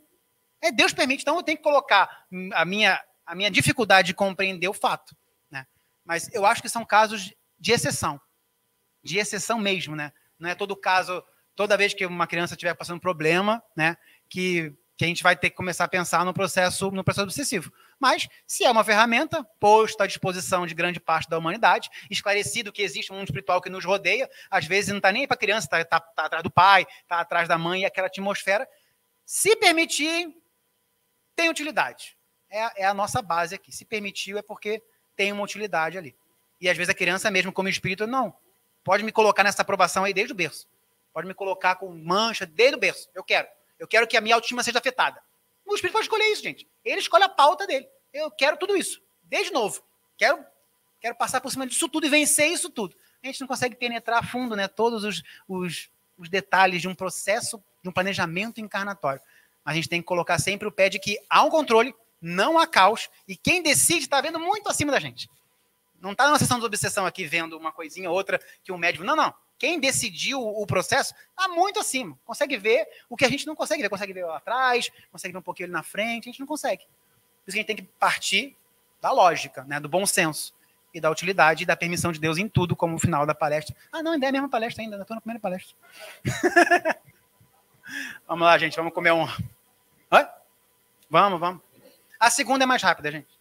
Deus permite, então eu tenho que colocar a minha dificuldade de compreender o fato. Né? Mas eu acho que são casos de exceção mesmo. Né? Não é todo caso... Toda vez que uma criança estiver passando problema, né, que a gente vai ter que começar a pensar no processo obsessivo. Mas, se é uma ferramenta posta à disposição de grande parte da humanidade, esclarecido que existe um mundo espiritual que nos rodeia, às vezes não está nem para a criança, está atrás do pai, está atrás da mãe, e aquela atmosfera, se permitir, tem utilidade. É a nossa base aqui. Se permitiu é porque tem uma utilidade ali. E às vezes a criança, mesmo como espírito, não. Pode me colocar nessa aprovação aí desde o berço. Pode me colocar com mancha desde o berço. Eu quero que a minha autoestima seja afetada. O espírito pode escolher isso, gente. Ele escolhe a pauta dele. Eu quero tudo isso. Desde novo. Quero passar por cima disso tudo e vencer isso tudo. A gente não consegue penetrar a fundo, né, todos os detalhes de um processo, de um planejamento encarnatório. a gente tem que colocar sempre o pé de que há um controle, não há caos, e quem decide está vendo muito acima da gente. Não está numa sessão de obsessão aqui vendo uma coisinha ou outra que um médico... Não, não. Quem decidiu o processo está muito acima. Consegue ver o que a gente não consegue ver. Consegue ver lá atrás, consegue ver um pouquinho ali na frente, a gente não consegue. Por isso que a gente tem que partir da lógica, né, do bom senso e da utilidade e da permissão de Deus em tudo, como o final da palestra. Ah, não, ainda é a mesma palestra ainda, estou na primeira palestra. Vamos lá, gente, vamos comer um... Oi? Vamos. A segunda é mais rápida, gente.